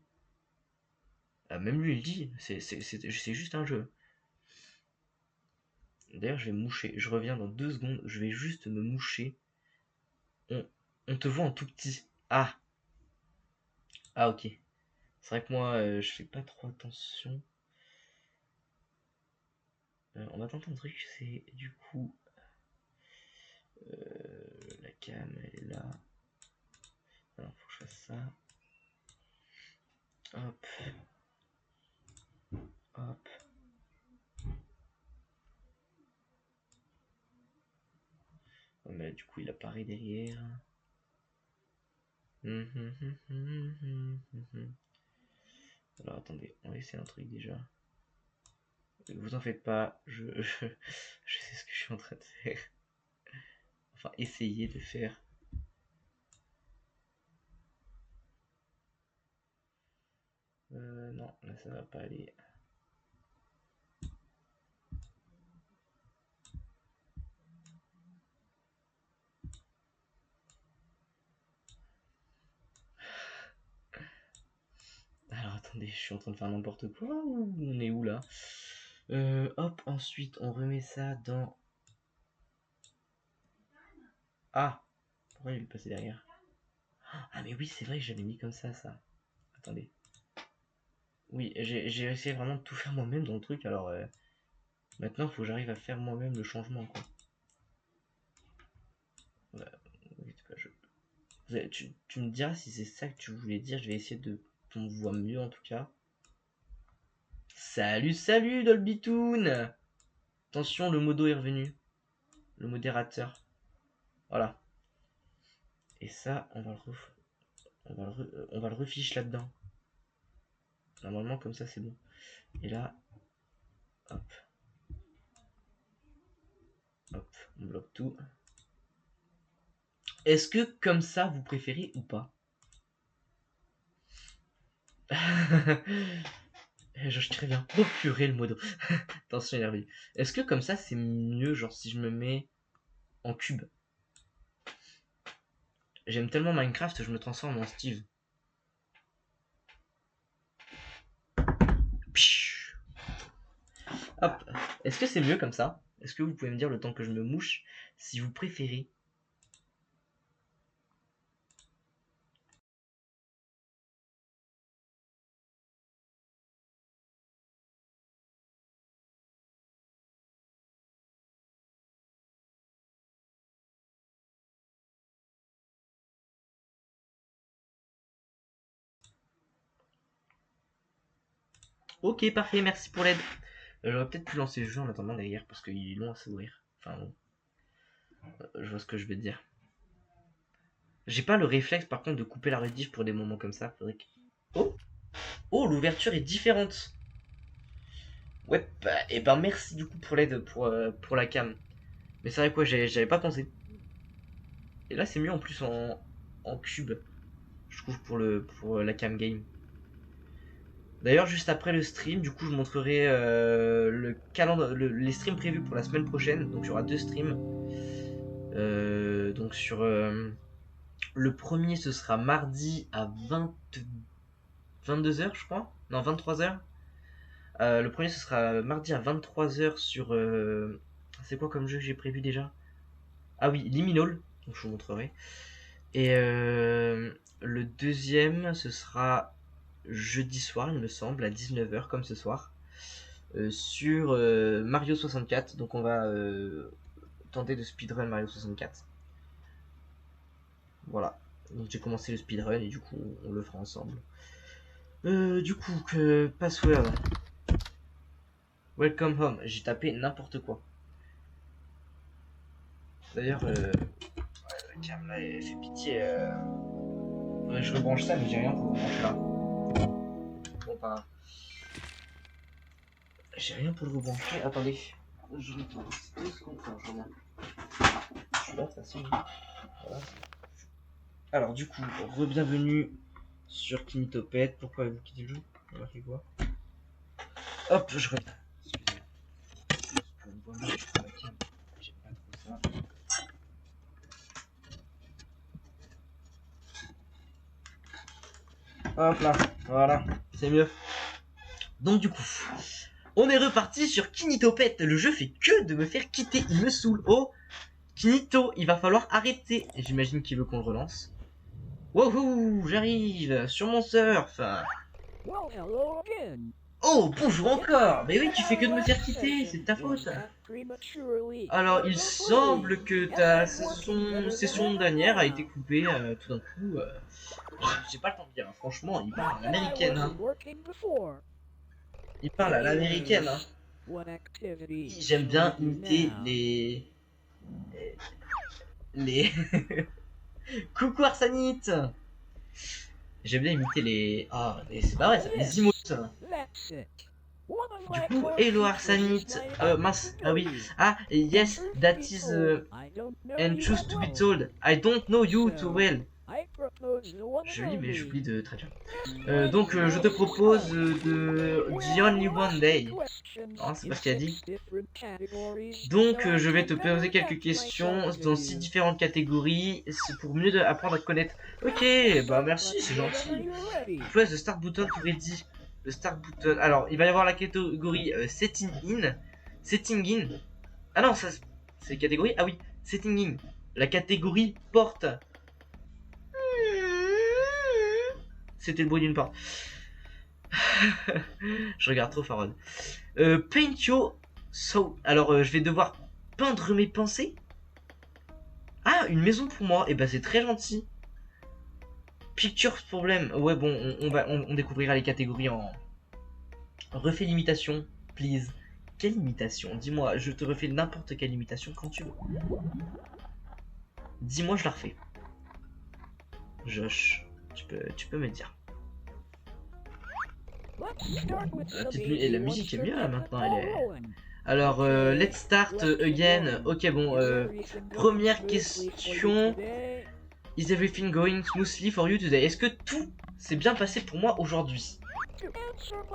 Ah, même lui il dit, c'est juste un jeu. D'ailleurs je vais me moucher, je reviens dans 2 secondes, je vais juste me moucher. On te voit en tout petit. Ah. Ah ok. C'est vrai que moi je fais pas trop attention. On va tenter un truc, c'est du coup... la cam elle est là. Alors faut que je fasse ça. Hop. Hop. Oh, mais là, du coup il apparaît derrière. Alors attendez, on va essayer un truc déjà. Vous en faites pas, je sais ce que je suis en train de faire. Enfin, essayer de faire. Non, là ça va pas aller. Alors attendez, je suis en train de faire n'importe quoi ou on est où là? Hop, ensuite on remet ça dans... Ah! Pourquoi il est passé derrière? Ah mais oui, c'est vrai que j'avais mis comme ça. Attendez. Oui, j'ai essayé vraiment de tout faire moi-même dans le truc, alors maintenant il faut que j'arrive à faire moi-même le changement quoi. Voilà. Tu me diras si c'est ça que tu voulais dire, je vais essayer de qu'on voit mieux en tout cas. Salut Dolbytoon! Attention, le modo est revenu. Le modérateur. Voilà. Et ça, on va le refiche là-dedans. Normalement, comme ça, c'est bon. Et là, hop. Hop, on bloque tout. Est-ce que comme ça, vous préférez ou pas? Je très bien. Oh purée, le modo. Attention, énervé. Est-ce que comme ça, c'est mieux, genre si je me mets en cube? J'aime tellement Minecraft, je me transforme en Steve. Hop. Est-ce que c'est mieux comme ça? Est-ce que vous pouvez me dire le temps que je me mouche si vous préférez? Ok, parfait, merci pour l'aide. J'aurais peut-être pu lancer le jeu en attendant derrière parce qu'il est long à s'ouvrir. Enfin bon. Je vois ce que je vais te dire. J'ai pas le réflexe par contre de couper la rediff pour des moments comme ça. Faudrait que... Oh! Oh, l'ouverture est différente. Ouais, bah, et ben merci du coup pour l'aide pour la cam. Mais c'est vrai quoi, j'avais pas pensé. Et là c'est mieux en plus en cube. Je trouve pour la cam game. D'ailleurs juste après le stream, du coup je montrerai le calendrier, les streams prévus pour la semaine prochaine. Donc il y aura 2 streams. Donc sur le premier ce sera mardi à 22h je crois. Non 23h. Le premier ce sera mardi à 23h sur... c'est quoi comme jeu que j'ai prévu déjà? Ah oui, Liminal, donc je vous montrerai. Et le deuxième ce sera jeudi soir il me semble, à 19h comme ce soir. Sur Mario 64, donc on va tenter de speedrun Mario 64. Voilà, donc j'ai commencé le speedrun et du coup on le fera ensemble. Du coup, password. Welcome home, j'ai tapé n'importe quoi. D'ailleurs, la cam là, elle fait pitié. Faudrait que je rebranche ça, mais j'ai rien pour le rebrancher là. Bon, pas. J'ai rien pour le rebrancher. Attendez. Je retourne. 2 secondes, je reviens. Je suis là, de toute façon. Voilà. Alors, du coup, re-bienvenue sur Kinitopet. Pourquoi avez-vous quitté le jeu? Remarquez quoi? Hop, je reviens. Excusez-moi. J'aime pas trop ça. Hop là, voilà, c'est mieux. Donc du coup, on est reparti sur Kinitopet. Le jeu fait que de me faire quitter, il me saoule. Oh, Kinito, il va falloir arrêter. Et j'imagine qu'il veut qu'on le relance. Wouhou, j'arrive sur mon surf. Well, hello again. Oh, bonjour encore. Mais oui, tu fais que de me faire quitter, c'est de ta faute. Alors, il semble que ta session dernière a été coupée tout d'un coup. J'ai pas le temps de dire, hein. Franchement, il parle à l'américaine. Hein. Il parle à l'américaine. Hein. J'aime bien imiter les... Coucou Arsanite. J'aime bien imiter les... Ah, c'est pas vrai ça, les emotes. Du coup, hello Arsanite. Mince, ah oui. Ah, yes, that is... and choose to be told. I don't know you too well. Je lis mais j'oublie de traduire. Donc je te propose de The Only One Day. Non, c'est pas ce qu'il a dit. Donc je vais te poser quelques questions dans 6 différentes catégories. C'est pour mieux apprendre à te connaître. Ok, bah merci, c'est gentil. Press the start button to ready. Le start button. Alors il va y avoir la catégorie setting in. Setting in. Ah non, ça c'est catégorie. Ah oui, setting in. La catégorie porte. C'était le bruit d'une porte. Je regarde trop Farod. Paint your soul. Alors je vais devoir peindre mes pensées. Ah, une maison pour moi. Et bah c'est très gentil. Pictures problem. Ouais bon, on découvrira les catégories en... Refais l'imitation, please. Quelle imitation? Dis-moi, je te refais n'importe quelle imitation quand tu veux. Dis-moi, je la refais. Josh. Tu peux me dire. Et la musique est bien là maintenant. Elle est... Alors, let's start again. Ok, bon. Première question. Is everything going smoothly for you today? Est-ce que tout s'est bien passé pour moi aujourd'hui?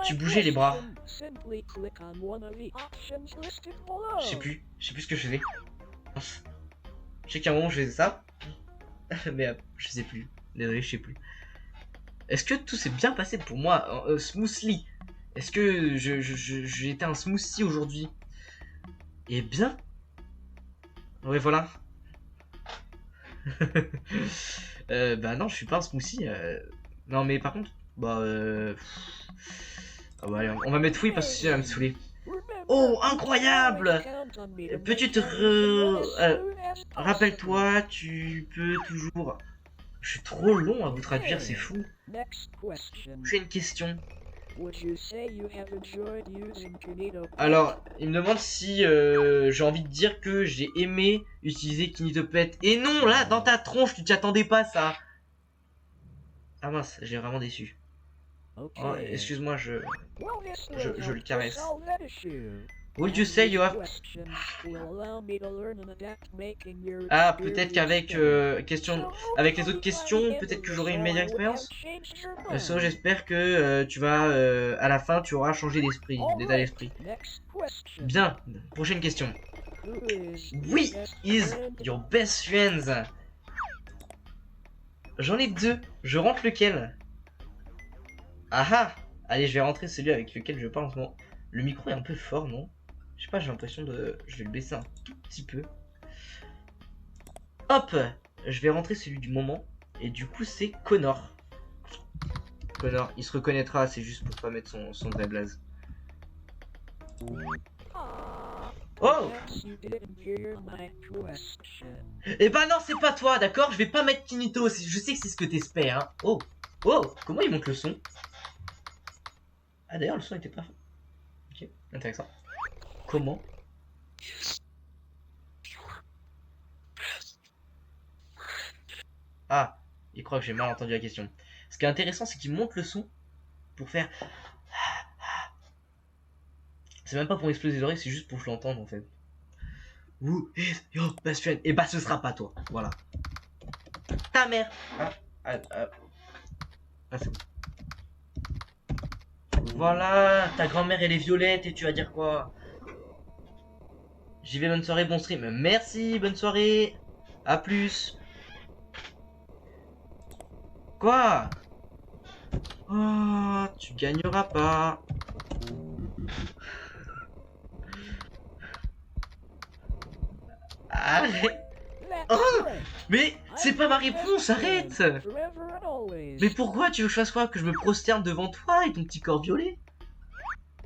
Tu bougeais les bras. Je sais plus ce que je faisais. Je sais qu'à un moment je faisais ça. Mais je sais plus. Désolé, je sais plus. Est-ce que tout s'est bien passé pour moi smoothly? Est-ce que j'ai été un smoothie aujourd'hui? Eh bien. Ouais, voilà. Bah non, je suis pas un smoothie. Non, mais par contre, bah ah bah allez, on va mettre oui parce que ça va me saouler. Oh, incroyable! Peux-tu te rappelle-toi, tu peux toujours... Je suis trop long à vous traduire, c'est fou. J'ai une question. Alors, il me demande si j'ai envie de dire que j'ai aimé utiliser Kinitopet. Et non, là, dans ta tronche, tu t'y attendais pas, ça. Ah mince, j'ai vraiment déçu. Oh, excuse-moi, je le caresse. Would you say you have... Ah, peut-être qu'avec avec les autres questions, peut-être que j'aurai une meilleure expérience. So, j'espère que tu vas, à la fin, tu auras changé d'esprit, d'état d'esprit. Bien, prochaine question. Oui, is your best friends? J'en ai deux, je rentre lequel? Ah ah! Allez, je vais rentrer celui avec lequel je parle en ce moment. Le micro est un peu fort, non? Je sais pas, j'ai l'impression de... Je vais le baisser un tout petit peu. Hop! Je vais rentrer celui du moment. Et du coup, c'est Connor. Connor, il se reconnaîtra, c'est juste pour pas mettre son vrai blaze. Oh! Eh ben non, c'est pas toi, d'accord? Je vais pas mettre Kinito, je sais que c'est ce que t'espères, hein. Oh! Oh! Comment il monte le son? Ah d'ailleurs, le son était pas... Ok, intéressant. Comment? Ah, il croit que j'ai mal entendu la question. Ce qui est intéressant, c'est qu'il monte le son pour faire... C'est même pas pour exploser les oreilles, c'est juste pour que je l'entende en fait. Who is your best friend? Et bah ce sera pas toi, voilà. Ta mère. Après, c'est bon. Voilà, ta grand-mère elle est violette et tu vas dire quoi? J'y vais, bonne soirée, bon stream. Merci, bonne soirée. À plus. Quoi? Oh, tu gagneras pas. Arrête. That's Oh, right. mais c'est pas ma réponse, arrête. Forever and always. Mais pourquoi tu veux que je fasse quoi? Que je me prosterne devant toi et ton petit corps violet?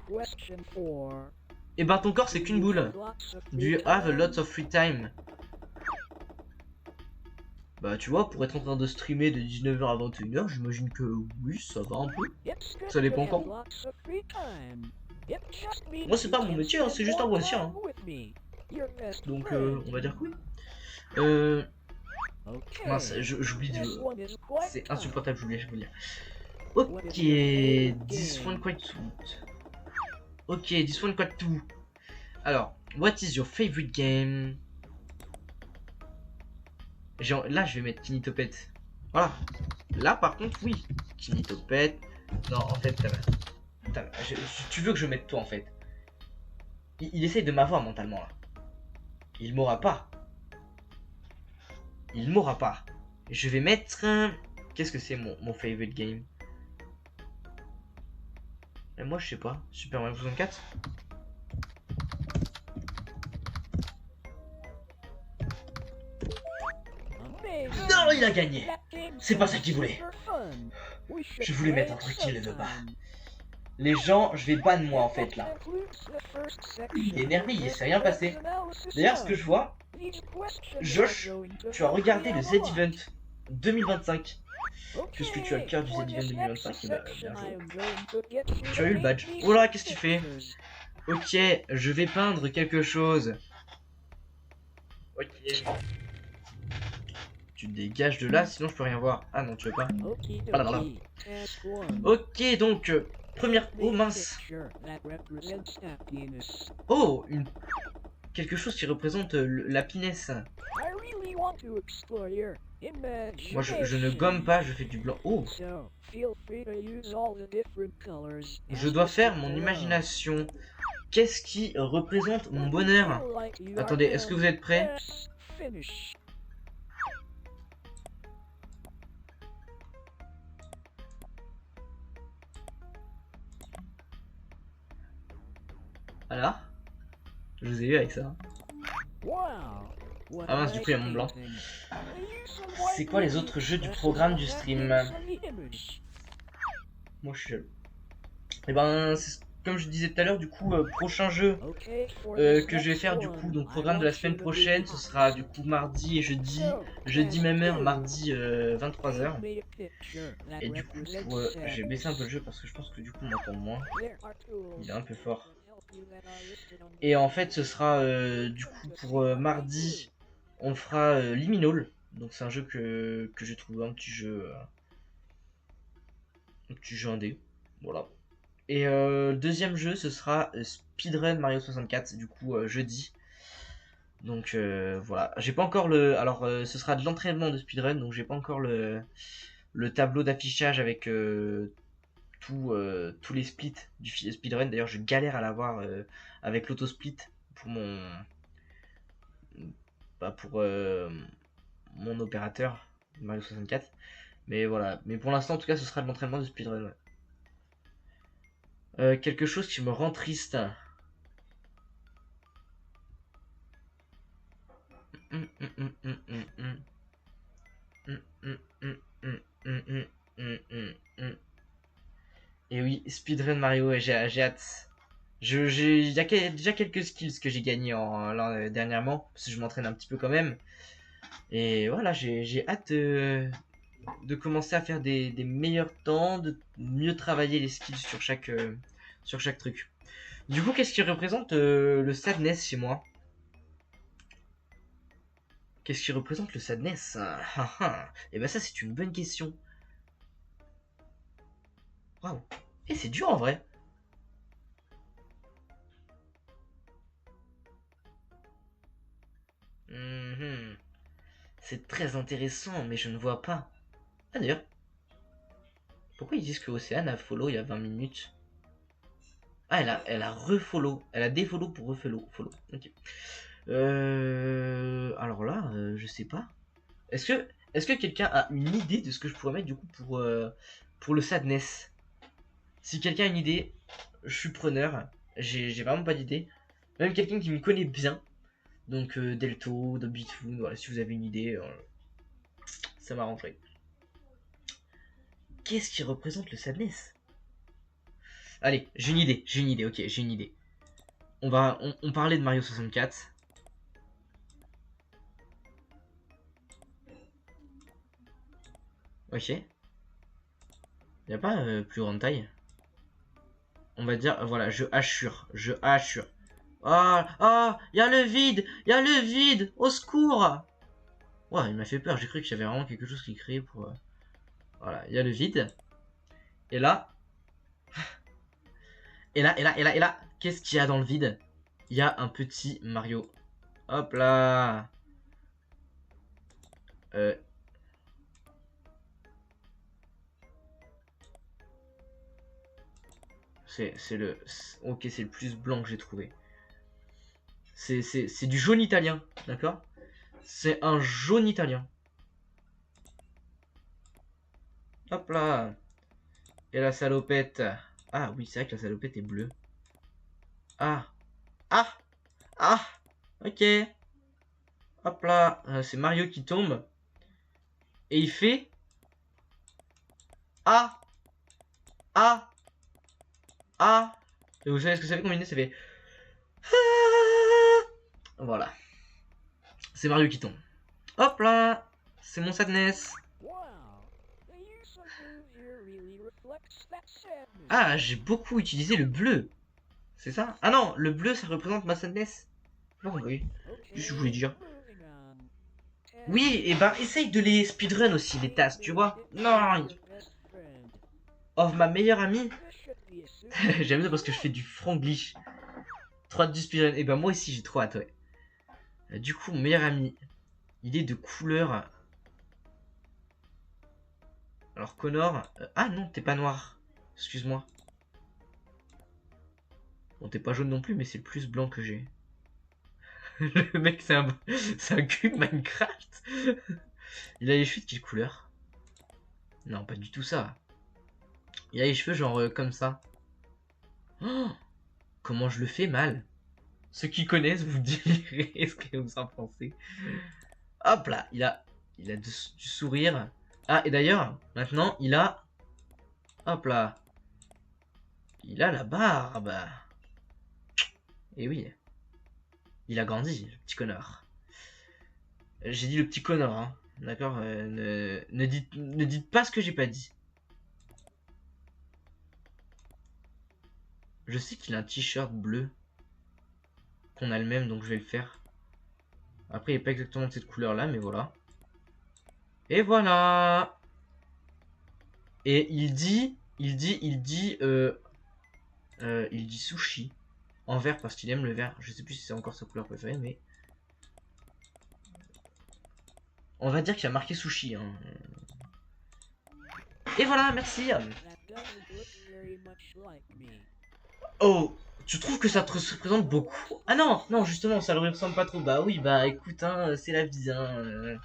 Question 4. Eh ben ton corps c'est qu'une boule. Do you have a lot of free time? Bah tu vois, pour être en train de streamer de 19h à 21h, j'imagine que oui, ça va un peu. Ça dépend quand. Moi c'est pas mon métier, hein, c'est juste un loisir. Hein. Donc on va dire que oui. Mince, j'oublie de... C'est insupportable, je voulais vous dire. Ok, this one quite sweet. Ok, this one quite too. Alors, what is your favorite game? Genre, là, je vais mettre Kinitopette. Voilà. Là, par contre, oui. Kinitopette. Non, en fait, tu veux que je mette toi, en fait. Il essaye de m'avoir mentalement, là. Il m'aura pas. Il m'aura pas. Je vais mettre... Qu'est-ce que c'est mon favorite game? Et moi, je sais pas. Super Mario 64. Non, il a gagné. C'est pas ça qu'il voulait. Je voulais mettre un truc qui le bat. Les gens, je vais ban moi en fait là. Il est énervé, il s'est rien passé. D'ailleurs, ce que je vois, Josh, tu as regardé le Z-Event 2025. Puisque tu as le cœur du Z-Event 2025, bah, bien joué. Tu as eu le badge. Oh là, qu'est-ce qu'il fait? Ok, je vais peindre quelque chose. Ok. Tu te dégages de là, sinon je peux rien voir. Ah non, tu veux pas. Voilà. Ok, donc, première... Oh mince. Oh, quelque chose qui représente la pinesse. Moi, je ne gomme pas, je fais du blanc. Oh. Je dois faire mon imagination. Qu'est-ce qui représente mon bonheur? Attendez, est-ce que vous êtes prêts? Voilà. Je vous ai eu avec ça. Ah mince, du coup il y a mon blanc. C'est quoi les autres jeux du programme du stream? Moi je suis jaloux. Et ben, comme je disais tout à l'heure, du coup, prochain jeu que je vais faire, du coup, donc programme de la semaine prochaine, ce sera du coup mardi et jeudi. Jeudi même heure, mardi 23h. Et du coup, j'ai baissé un peu le jeu parce que je pense que du coup on m'entend moins. Il est un peu fort. Et en fait, ce sera du coup pour mardi, on fera Liminal. Donc c'est un jeu que j'ai trouvé, un petit jeu indé. Voilà. Et le deuxième jeu, ce sera Speedrun Mario 64, du coup jeudi. Donc voilà, j'ai pas encore le... Alors ce sera de l'entraînement de speedrun, donc j'ai pas encore le tableau d'affichage avec tous les splits du speedrun. D'ailleurs je galère à l'avoir avec l'autosplit pour mon opérateur Mario 64. Mais voilà, mais pour l'instant en tout cas ce sera de l'entraînement de speedrun. Ouais. Quelque chose qui me rend triste. Et oui, speedrun Mario, j'ai hâte. Il y a déjà quelques skills que j'ai gagnés dernièrement, parce que je m'entraîne un petit peu quand même. Et voilà, j'ai hâte de commencer à faire des meilleurs temps, de mieux travailler les skills sur chaque truc. Du coup, qu'est-ce qui représente le sadness chez moi? Qu'est-ce qui représente le sadness? Et ben ça, c'est une bonne question. Waouh. Et c'est dur en vrai. C'est très intéressant, mais je ne vois pas. Ah d'ailleurs. Pourquoi ils disent que Océane a follow il y a 20 minutes? Ah, elle a refollow. Elle a défollow pour refollow. Follow. Ok. Alors là, je sais pas. Est-ce que quelqu'un a une idée de ce que je pourrais mettre du coup pour le sadness? Si quelqu'un a une idée, je suis preneur. J'ai vraiment pas d'idée. Même quelqu'un qui me connaît bien. Donc Delto, de Bitfoon, voilà, si vous avez une idée, ça m'arrangerait. Qu'est-ce qui représente le sadness? Allez, j'ai une idée, ok, j'ai une idée. On parlait de Mario 64. Ok. Y a pas plus grande taille. On va dire, voilà, je assure. Ah, ah, y a le vide, y a le vide, au secours. Ouais, il m'a fait peur, j'ai cru qu'il y avait vraiment quelque chose qui créait pour... Voilà, il y a le vide. Et là... Et là, qu'est-ce qu'il y a dans le vide? Il y a un petit Mario. Hop là. C'est le... Ok, c'est le plus blanc que j'ai trouvé. C'est du jaune italien, d'accord? C'est un jaune italien. Hop là. Et la salopette. Ah oui, c'est vrai que la salopette est bleue. Ah. Ah. Ah. Ok. Hop là. C'est Mario qui tombe. Et il fait... Ah. Ah. Ah. Et vous savez ce que ça fait combiner? Ça fait... Ah. Voilà. C'est Mario qui tombe. Hop là. C'est mon sadness. Wow, the use of blue here really reflects that sadness. Ah, j'ai beaucoup utilisé le bleu. C'est ça? Ah non, le bleu ça représente ma sadness. Non, oui. Qu'est-ce que je voulais dire? Moving on. Oui, et ben essaye de les speedrun aussi, les tasses, tu vois? Non, Best friend. of ma meilleure amie. This should be a super J'aime bien parce que je fais du franglish. Trop hâte du speedrun. Et ben moi aussi j'ai trop hâte, ouais. Du coup, mon meilleur ami, il est de couleur. Alors Connor. Ah non, t'es pas noir. Excuse-moi. Bon, t'es pas jaune non plus, mais c'est le plus blanc que j'ai. Le mec, c'est un cube Minecraft. Il a les cheveux de quelle couleur? Non, pas du tout ça. Il a les cheveux genre comme ça. Oh, comment je le fais mal? Ceux qui connaissent, vous direz ce que vous en pensez. Hop là, il a du sourire. Ah, et d'ailleurs, maintenant, il a... Hop là. Il a la barbe. Et oui. Il a grandi, le petit connard. J'ai dit le petit connard, hein. D'accord, ne dites pas ce que j'ai pas dit. Je sais qu'il a un t-shirt bleu. Qu'on a le même, donc je vais le faire. Après, il n'est pas exactement de cette couleur-là, mais voilà. Et voilà. Et il dit sushi. En vert, parce qu'il aime le vert. Je sais plus si c'est encore sa couleur préférée, mais... On va dire qu'il a marqué sushi, hein. Et voilà, merci. that doesn't look very much like me. Oh, tu trouves que ça te représente beaucoup? Ah non, non, justement, ça le ressemble pas trop. Bah oui, bah écoute, hein, c'est la vie, hein.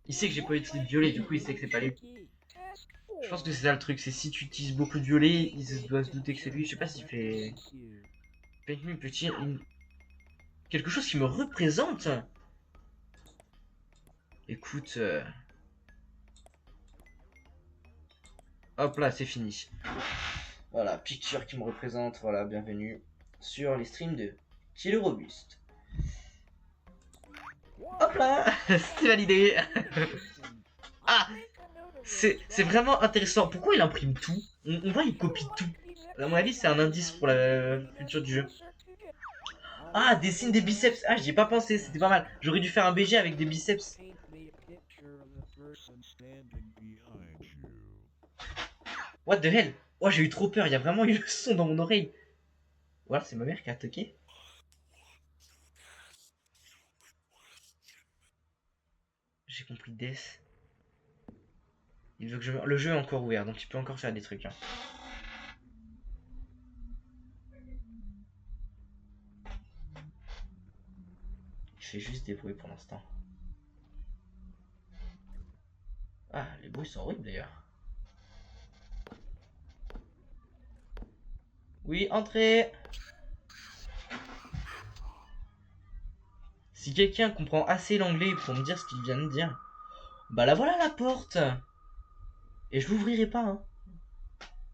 Il sait que j'ai pas utilisé de violet, du coup il sait que c'est pas lui. Task Je pense 4. que c'est ça le truc, c'est si tu utilises beaucoup de violet, il doit se douter que c'est lui. Je sais pas s'il fait... Petit... Quelque chose qui me représente. Écoute... Hop là, c'est fini. Voilà, picture qui me représente. Voilà, bienvenue sur les streams de Kilo Robuste. Hop là, c'est validé. Ah, c'est vraiment intéressant. Pourquoi il imprime tout? On voit, il copie tout. À mon avis, c'est un indice pour la future du jeu. Ah, dessine des biceps. Ah, j'y ai pas pensé, c'était pas mal. J'aurais dû faire un BG avec des biceps. Paint me a picture of the person standing behind you. What the hell? Oh, j'ai eu trop peur, il y a vraiment eu le son dans mon oreille. Ou alors c'est ma mère qui a toqué. J'ai compris Death. Il veut que le jeu est encore ouvert, donc il peut encore faire des trucs. Hein. Il fait juste des bruits pour l'instant. Ah, les bruits sont horribles d'ailleurs. Oui, entrez. Si quelqu'un comprend assez l'anglais pour me dire ce qu'il vient de dire, bah là voilà la porte. Et je l'ouvrirai pas, hein.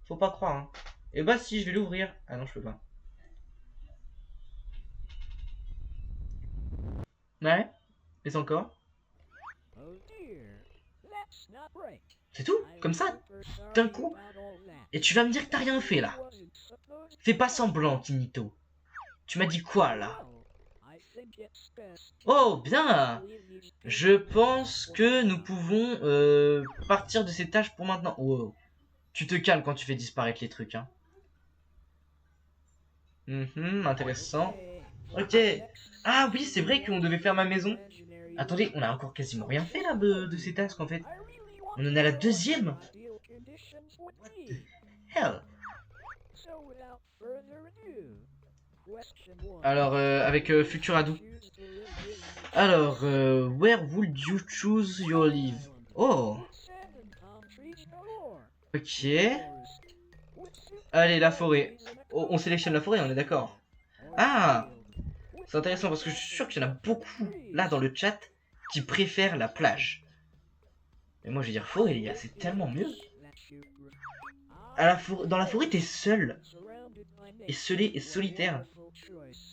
Faut pas croire, hein. Et bah si, je vais l'ouvrir. Ah non, je peux pas. Ouais. Et encore. C'est tout, comme ça, d'un coup. Et tu vas me dire que t'as rien fait là. Fais pas semblant, Kinito. Tu m'as dit quoi là? Oh, bien. Je pense que nous pouvons partir de ces tâches pour maintenant. Oh, tu te calmes quand tu fais disparaître les trucs, hein. Intéressant. Ok. Ah oui, c'est vrai qu'on devait faire ma maison. Attendez, on a encore quasiment rien fait là de ces tasks en fait. On en est à la deuxième. What the hell? Alors, avec Futurado. Alors, where would you choose your live? Oh. Ok. Allez, la forêt. Oh, on sélectionne la forêt, on est d'accord. Ah. C'est intéressant parce que je suis sûr qu'il y en a beaucoup là dans le chat qui préfèrent la plage. Et moi je vais dire forêt les gars, c'est tellement mieux. Dans la forêt t'es seul. Esselé et solitaire.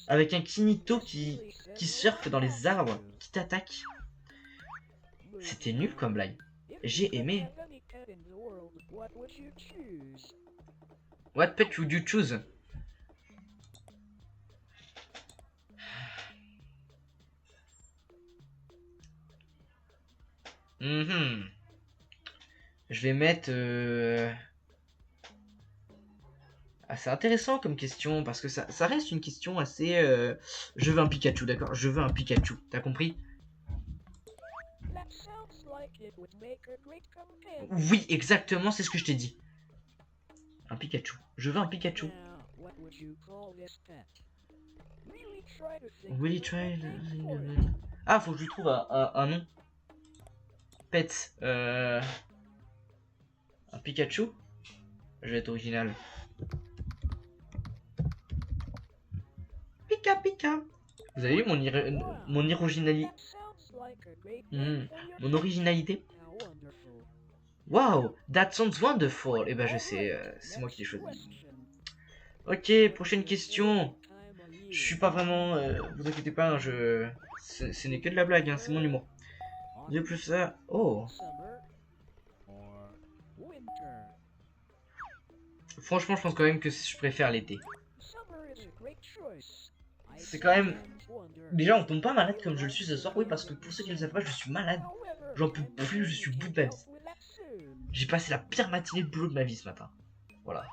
Avec un Kinito qui surfe dans les arbres, qui t'attaque. C'était nul comme blague. J'ai aimé. What pet would you choose? Je vais mettre... Ah, c'est intéressant comme question, parce que ça reste une question assez... Je veux un Pikachu, d'accord? Je veux un Pikachu, t'as compris? Oui, exactement, c'est ce que je t'ai dit. Un Pikachu. Je veux un Pikachu. Really try... Ah, faut que je lui trouve un nom. Pet. Un Pikachu. Je vais être original. Pika Pika. Vous avez vu mon originalité? Mon originalité? Wow, that sounds wonderful. Eh ben je sais, c'est moi qui l'ai choisi. Ok, prochaine question. Je suis pas vraiment... vous inquiétez pas, hein, ce n'est que de la blague, hein, c'est mon humour. Je préfère... Oh. Franchement, je pense quand même que je préfère l'été. C'est quand même... Déjà, on tombe pas malade comme je le suis ce soir. Oui, parce que pour ceux qui ne le savent pas, je suis malade. J'en peux plus, je suis au bout de ma vie. J'ai passé la pire matinée de boulot de ma vie ce matin. Voilà.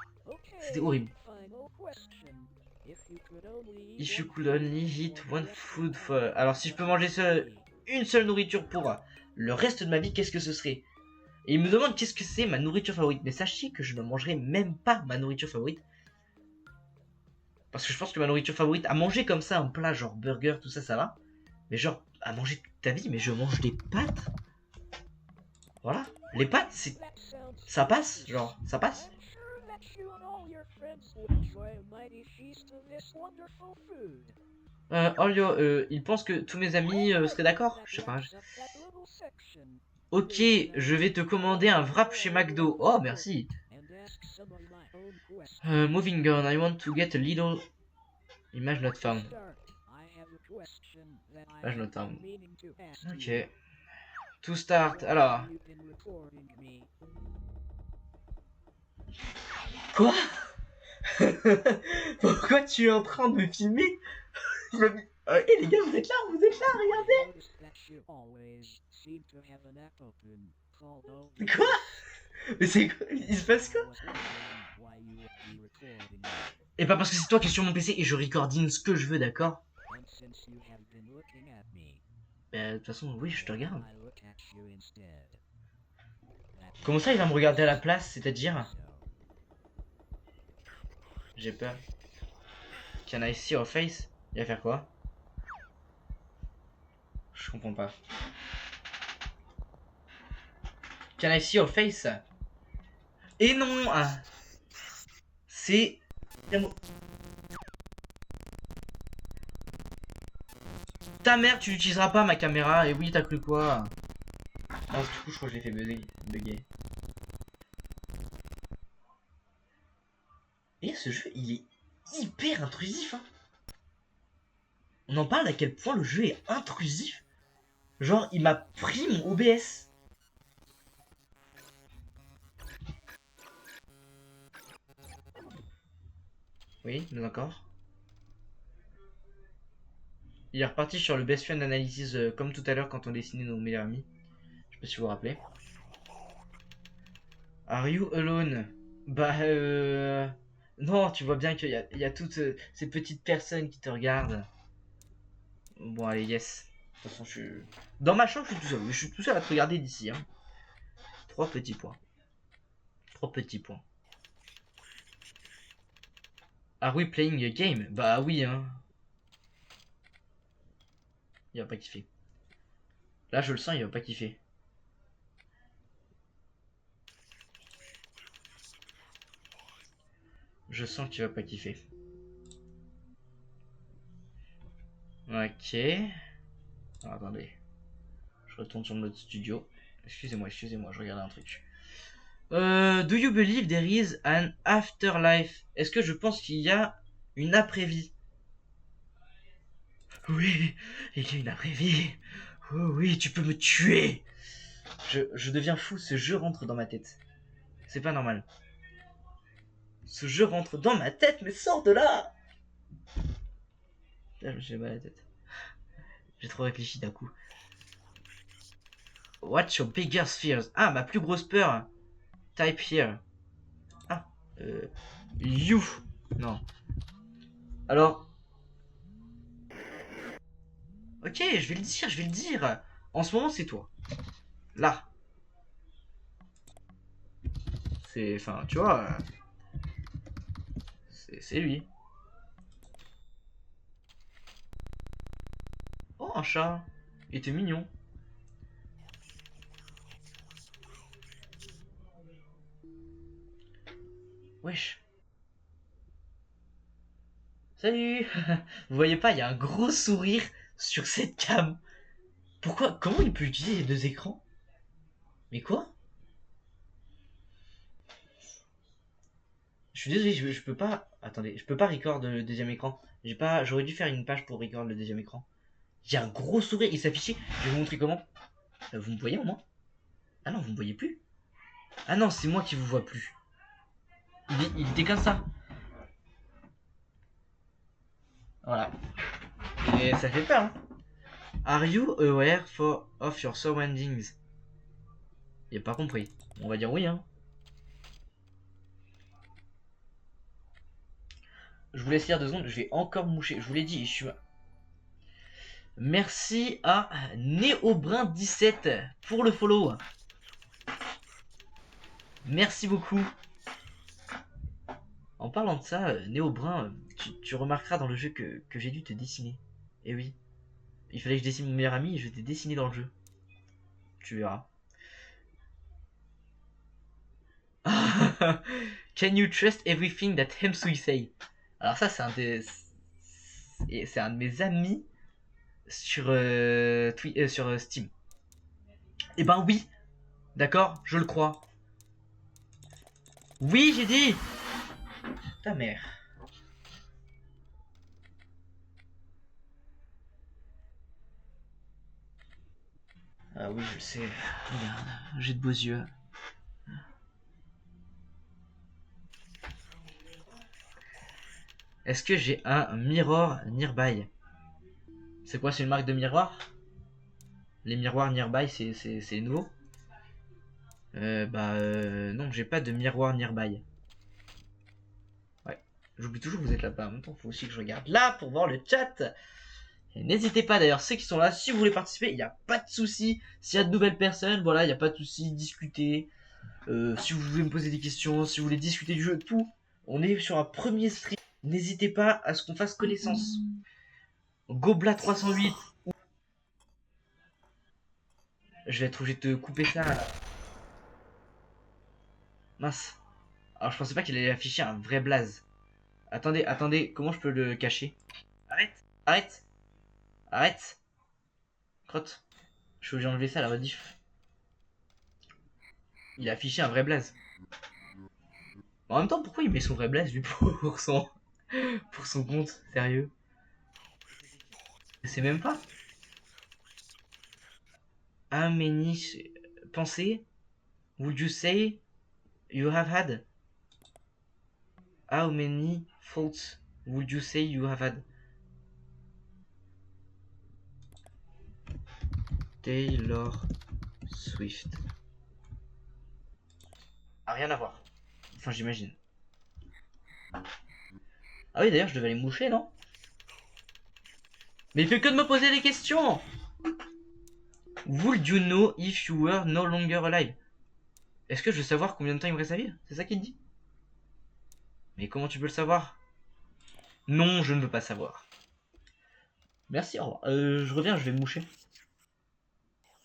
C'était horrible. If you could only eat one food for... Alors, si je peux manger une seule nourriture pour le reste de ma vie, qu'est-ce que ce serait? Et il me demande qu'est-ce que c'est ma nourriture favorite. Mais sachez que je ne mangerai même pas ma nourriture favorite. Parce que je pense que ma nourriture favorite, à manger comme ça, un plat genre burger, tout ça, ça va. Mais genre, à manger toute ta vie, mais je mange des pâtes. Voilà. Les pâtes, c'est... Ça passe, genre, ça passe. Il pense que tous mes amis seraient d'accord. Je sais pas. Ok, je vais te commander un wrap chez McDo. Oh, merci. Moving on, I want to get a little... Image not found. Image not found. Ok. To start, alors... Quoi? Pourquoi tu es en train de me filmer? Eh les gars, vous êtes là, regardez. Quoi? Mais c'est quoi? Il se passe quoi? Et pas parce que c'est toi qui es sur mon PC et je recordine ce que je veux, d'accord? Bah de toute façon, oui, je te regarde. Comment ça, il va me regarder à la place, c'est-à-dire? J'ai peur. Can I see your face? Il va faire quoi? Je comprends pas. Can I see your face? Et non! C'est... Ta mère, tu l'utiliseras pas ma caméra. Et oui, t'as cru quoi? Non, du coup, je crois que je l'ai fait bugger. Et ce jeu, il est hyper intrusif. Hein. On en parle à quel point le jeu est intrusif. Genre, il m'a pris mon OBS. Oui, d'accord. Il est reparti sur le best friend analysis comme tout à l'heure quand on dessinait nos meilleurs amis. Je sais pas si vous vous rappelez. Are you alone? Bah non, tu vois bien qu'il y a toutes ces petites personnes qui te regardent. Bon allez, yes. De toute façon, je suis... Dans ma chambre, je suis tout seul. Je suis tout seul à te regarder d'ici. Hein. 3 petits points. 3 petits points. Are we playing a game? Bah oui, hein. Il va pas kiffer. Là, je le sens, il va pas kiffer. Je sens que tu vas pas kiffer. Ok. Alors, attendez. Je retourne sur le mode studio. Excusez-moi, je regardais un truc. Do you believe there is an afterlife? Est-ce que je pense qu'il y a une après-vie? Oui, il y a une après-vie. Oh oui, tu peux me tuer. Je deviens fou, ce jeu rentre dans ma tête. C'est pas normal. Ce jeu rentre dans ma tête, mais sors de là. J'ai mal à la tête. J'ai trop réfléchi d'un coup. What's your biggest fears? Ah, ma plus grosse peur. Type here. Ah, you. Non. Alors. Ok, je vais le dire. En ce moment, c'est toi. Là. C'est, enfin, tu vois. C'est lui. Oh, un chat. Il était mignon. Wesh. Salut. Vous voyez pas, il y a un gros sourire sur cette cam. Pourquoi? Comment il peut utiliser les 2 écrans? Mais quoi? Je suis désolé, je peux pas... Attendez, je peux pas record le 2e écran. J'aurais dû faire une page pour record le 2e écran. Il y a un gros sourire, il s'affichait. Je vais vous montrer comment. Vous me voyez au moins? Ah non, vous me voyez plus. Ah non, c'est moi qui vous vois plus. Il était comme ça. Voilà. Et ça fait peur. Hein. Are you aware of your surroundings? Il a pas compris. On va dire oui, hein. Je vous laisse lire 2 secondes, je vais encore me moucher. Je vous l'ai dit, je suis... Merci à Néobrun17 pour le follow. Merci beaucoup. En parlant de ça, Néobrun, tu remarqueras dans le jeu que j'ai dû te dessiner. Eh oui. Il fallait que je dessine mon meilleur ami et je t'ai dessiné dans le jeu. Tu verras. Can you trust everything that Hemsui say? Alors ça, c'est un de mes amis sur, sur Steam. Eh ben oui. D'accord, je le crois. Oui, j'ai dit. Ta mère. Ah oui, je le sais. Regarde, j'ai de beaux yeux. Est-ce que j'ai un mirror nearby? C'est quoi, c'est une marque de miroir? Les miroirs nearby, c'est nouveau? Non, j'ai pas de miroir nearby. Ouais, j'oublie toujours que vous êtes là-bas. En même temps, faut aussi que je regarde là pour voir le chat. N'hésitez pas d'ailleurs, ceux qui sont là, si vous voulez participer, il n'y a pas de souci. S'il y a de nouvelles personnes, voilà, il n'y a pas de souci, discuter. Si vous voulez me poser des questions, si vous voulez discuter du jeu, tout. On est sur un premier stream. N'hésitez pas à ce qu'on fasse connaissance. Gobla 308. Je vais être obligé de te couper ça. Mince. Alors je pensais pas qu'il allait afficher un vrai blaze. Attendez, attendez, comment je peux le cacher? Arrête, arrête, arrête. Crotte. Je suis obligé d'enlever ça à la rediff. Il a affiché un vrai blaze. En même temps, pourquoi il met son vrai blaze lui pour son compte? Sérieux? C'est même pas. How many pensées would you say you have had? How many faults would you say you have had? Taylor Swift. Ah, rien à voir. Enfin, j'imagine. Ah oui, d'ailleurs, je devais aller me moucher, non? Mais il fait que de me poser des questions! Would you know if you were no longer alive? Est-ce que je veux savoir combien de temps il me reste à vivre? C'est ça qu'il dit? Mais comment tu peux le savoir? Non, je ne veux pas savoir. Merci, au revoir. Je reviens, je vais me moucher.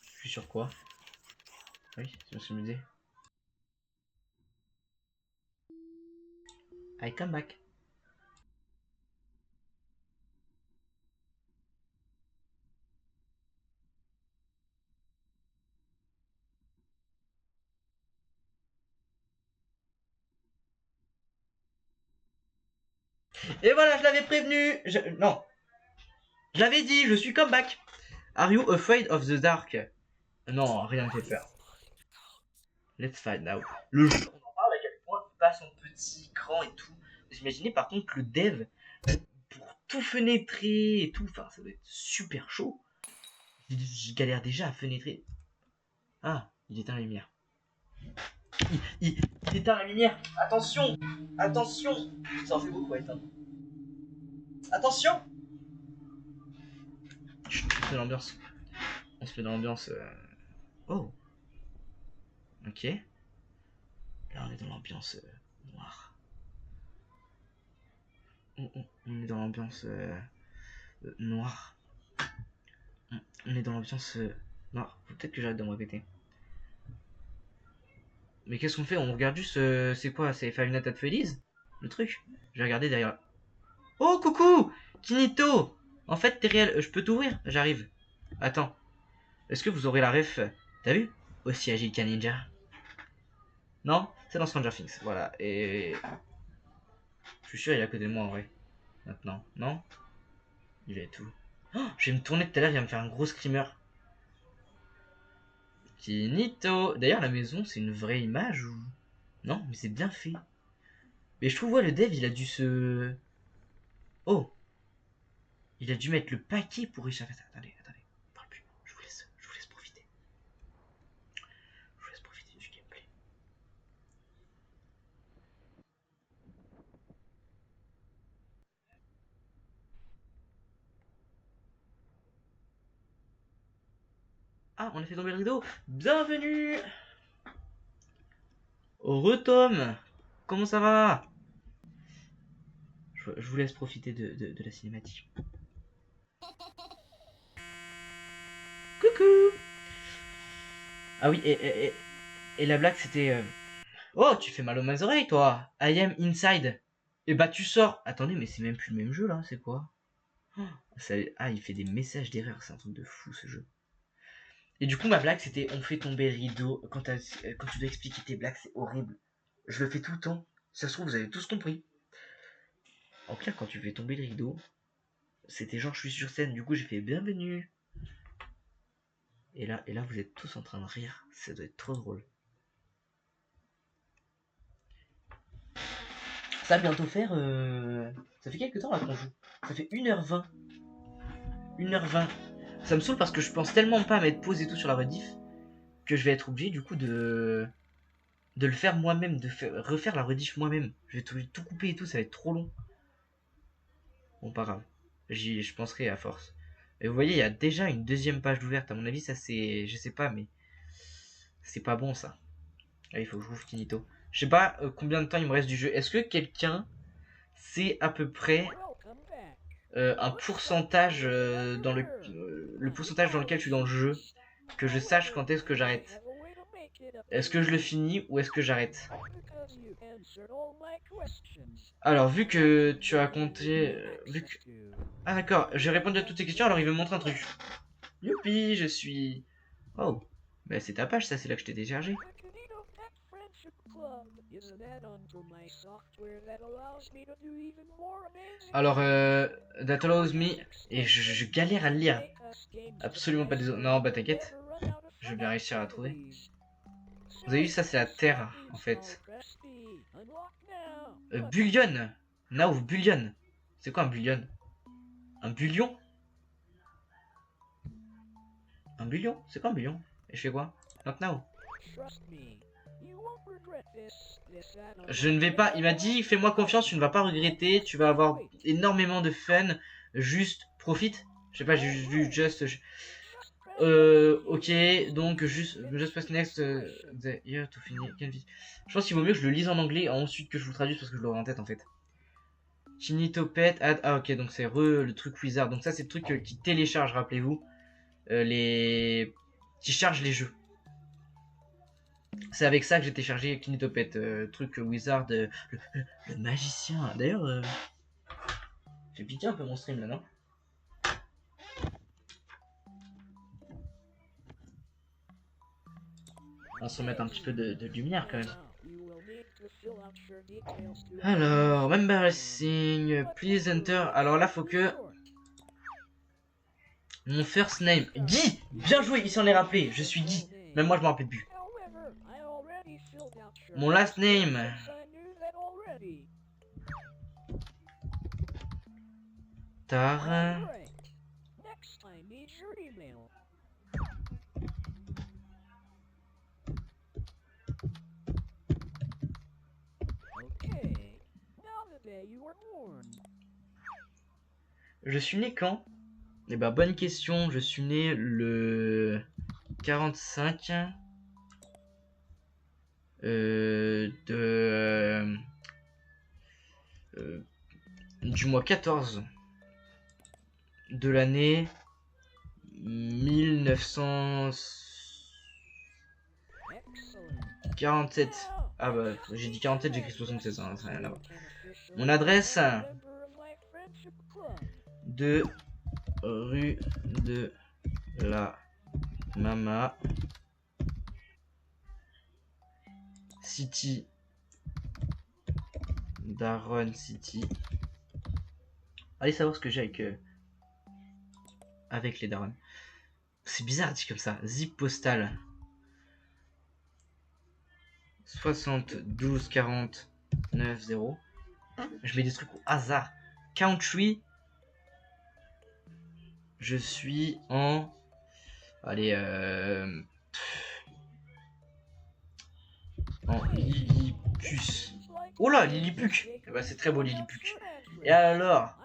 Je suis sur quoi? Oui, c'est ce que je me disais. I come back. Et voilà, je l'avais prévenu. Non. Je l'avais dit, je suis come back. Are you afraid of the dark? Non, rien ne fait peur. Let's find out. Le jeu, on en parle à quel point il passe en petit écran et tout. Vous imaginez par contre le dev, pour tout fenêtrer et tout, enfin ça doit être super chaud. Je galère déjà à fenêtrer. Ah, il éteint la lumière. Il éteint la lumière. Attention, attention. Ça en fait beaucoup à éteindre. Attention. Chut, on se met dans l'ambiance. On se met dans l'ambiance. Oh. Ok. Là on est dans l'ambiance noire. On est dans l'ambiance noire. On est dans l'ambiance noire. Faut peut-être que j'arrête de me répéter. Mais qu'est-ce qu'on fait? On regarde juste. C'est quoi? C'est Five Nights at Freddy's? Le truc? Je vais regarder derrière. Oh coucou Kinito. En fait t'es réel. Je peux t'ouvrir? J'arrive. Attends. Est-ce que vous aurez la ref? T'as vu? Aussi agile qu'un ninja. Non? C'est dans Stranger Things. Voilà. Et... je suis sûr il est à côté de moi en vrai. Maintenant. Non? Il est tout. Oh, je vais me tourner tout à l'heure, il va me faire un gros screamer. Kinito. D'ailleurs la maison c'est une vraie image ou... non mais c'est bien fait. Mais je trouve ouais, le dev il a dû se... oh. Il a dû mettre le paquet pour échapper. Attendez, attendez. Parle plus. Je vous laisse profiter. Je vous laisse profiter du gameplay. Ah, on a fait tomber le rideau. Bienvenue. Retom. Comment ça va? Je vous laisse profiter de la cinématique. Coucou. Ah oui, et la blague c'était... oh, tu fais mal aux mains oreilles, toi. I am inside. Et bah tu sors. Attendez, mais c'est même plus le même jeu là, c'est quoi? Ah, il fait des messages d'erreur, c'est un truc de fou ce jeu. Et du coup, ma blague c'était on fait tomber rideau. Quand tu dois expliquer tes blagues, c'est horrible. Je le fais tout le temps. Ça se trouve, vous avez tous compris. En clair, quand tu fais tomber le rideau, c'était genre je suis sur scène. Du coup, j'ai fait bienvenue. Et là, vous êtes tous en train de rire. Ça doit être trop drôle. Ça va bientôt faire... ça fait quelques temps là qu'on joue. Ça fait 1h20. 1h20. Ça me saoule parce que je pense tellement pas à mettre pause et tout sur la rediff que je vais être obligé du coup de le faire moi-même, de refaire la rediff moi-même. Je vais tout couper et tout, ça va être trop long. Bon, pas grave. Je penserai à force. Et vous voyez, il y a déjà une deuxième page d'ouverte. À mon avis, ça c'est... je sais pas, mais... c'est pas bon ça. Ah, il faut que je rouvre Kinito. Je sais pas combien de temps il me reste du jeu. Est-ce que quelqu'un sait à peu près un pourcentage dans le pourcentage dans lequel je suis dans le jeu, que je sache quand est-ce que j'arrête? Est-ce que je le finis ou est-ce que j'arrête? Alors, vu que tu as compté... Ah d'accord, j'ai répondu à toutes tes questions, alors il veut me montrer un truc. Youpi, je suis... Oh, bah c'est ta page ça, c'est là que je t'ai téléchargé. Alors, that allows me... Et je galère à le lire. Absolument pas désolé. Non, bah t'inquiète. Je vais bien réussir à la trouver. Vous avez vu, ça c'est la Terre, en fait. Bullion. Now, Bullion. C'est quoi un Bullion? Un bullion? Un bullion? C'est quoi un bullion? Et je fais quoi? Not now. Je ne vais pas... Il m'a dit, fais-moi confiance, tu ne vas pas regretter, tu vas avoir énormément de fun. Juste, profite. Je sais pas, j'ai vu just... ok, donc just press next the year to finish. Je pense qu'il vaut mieux que je le lise en anglais ensuite que je vous traduise parce que je l'aurai en tête en fait. Chinitopet add... Ah ok, donc c'est le truc wizard. Donc ça c'est le truc qui télécharge, rappelez-vous. Qui charge les jeux. C'est avec ça que j'ai téléchargé Kinitopet, truc wizard, le magicien. D'ailleurs, j'ai piqué un peu mon stream là, non? On va se remettre un petit peu de lumière quand même. Alors, embarrassing, please enter. Alors là, faut que... Mon first name, Guy. Bien joué, il s'en est rappelé, je suis Guy. Même moi, je me rappelle plus. Mon last name. Tar. Je suis né quand? Eh ben, bonne question. Je suis né le 45 du mois 14 de l'année 1947. Ah bah, j'ai dit 47, j'ai écrit 76, hein, ça n'a rien à voir. Mon adresse, de rue de la Mama City, Daron City. Allez savoir ce que j'ai avec les Daron. C'est bizarre dit comme ça. Zip postal 72 49 0. Je mets des trucs au hasard. Country. Je suis en... Allez, en Lilliput. Oh là, Lilliput. Eh ben, c'est très beau, Lilliput. Et alors,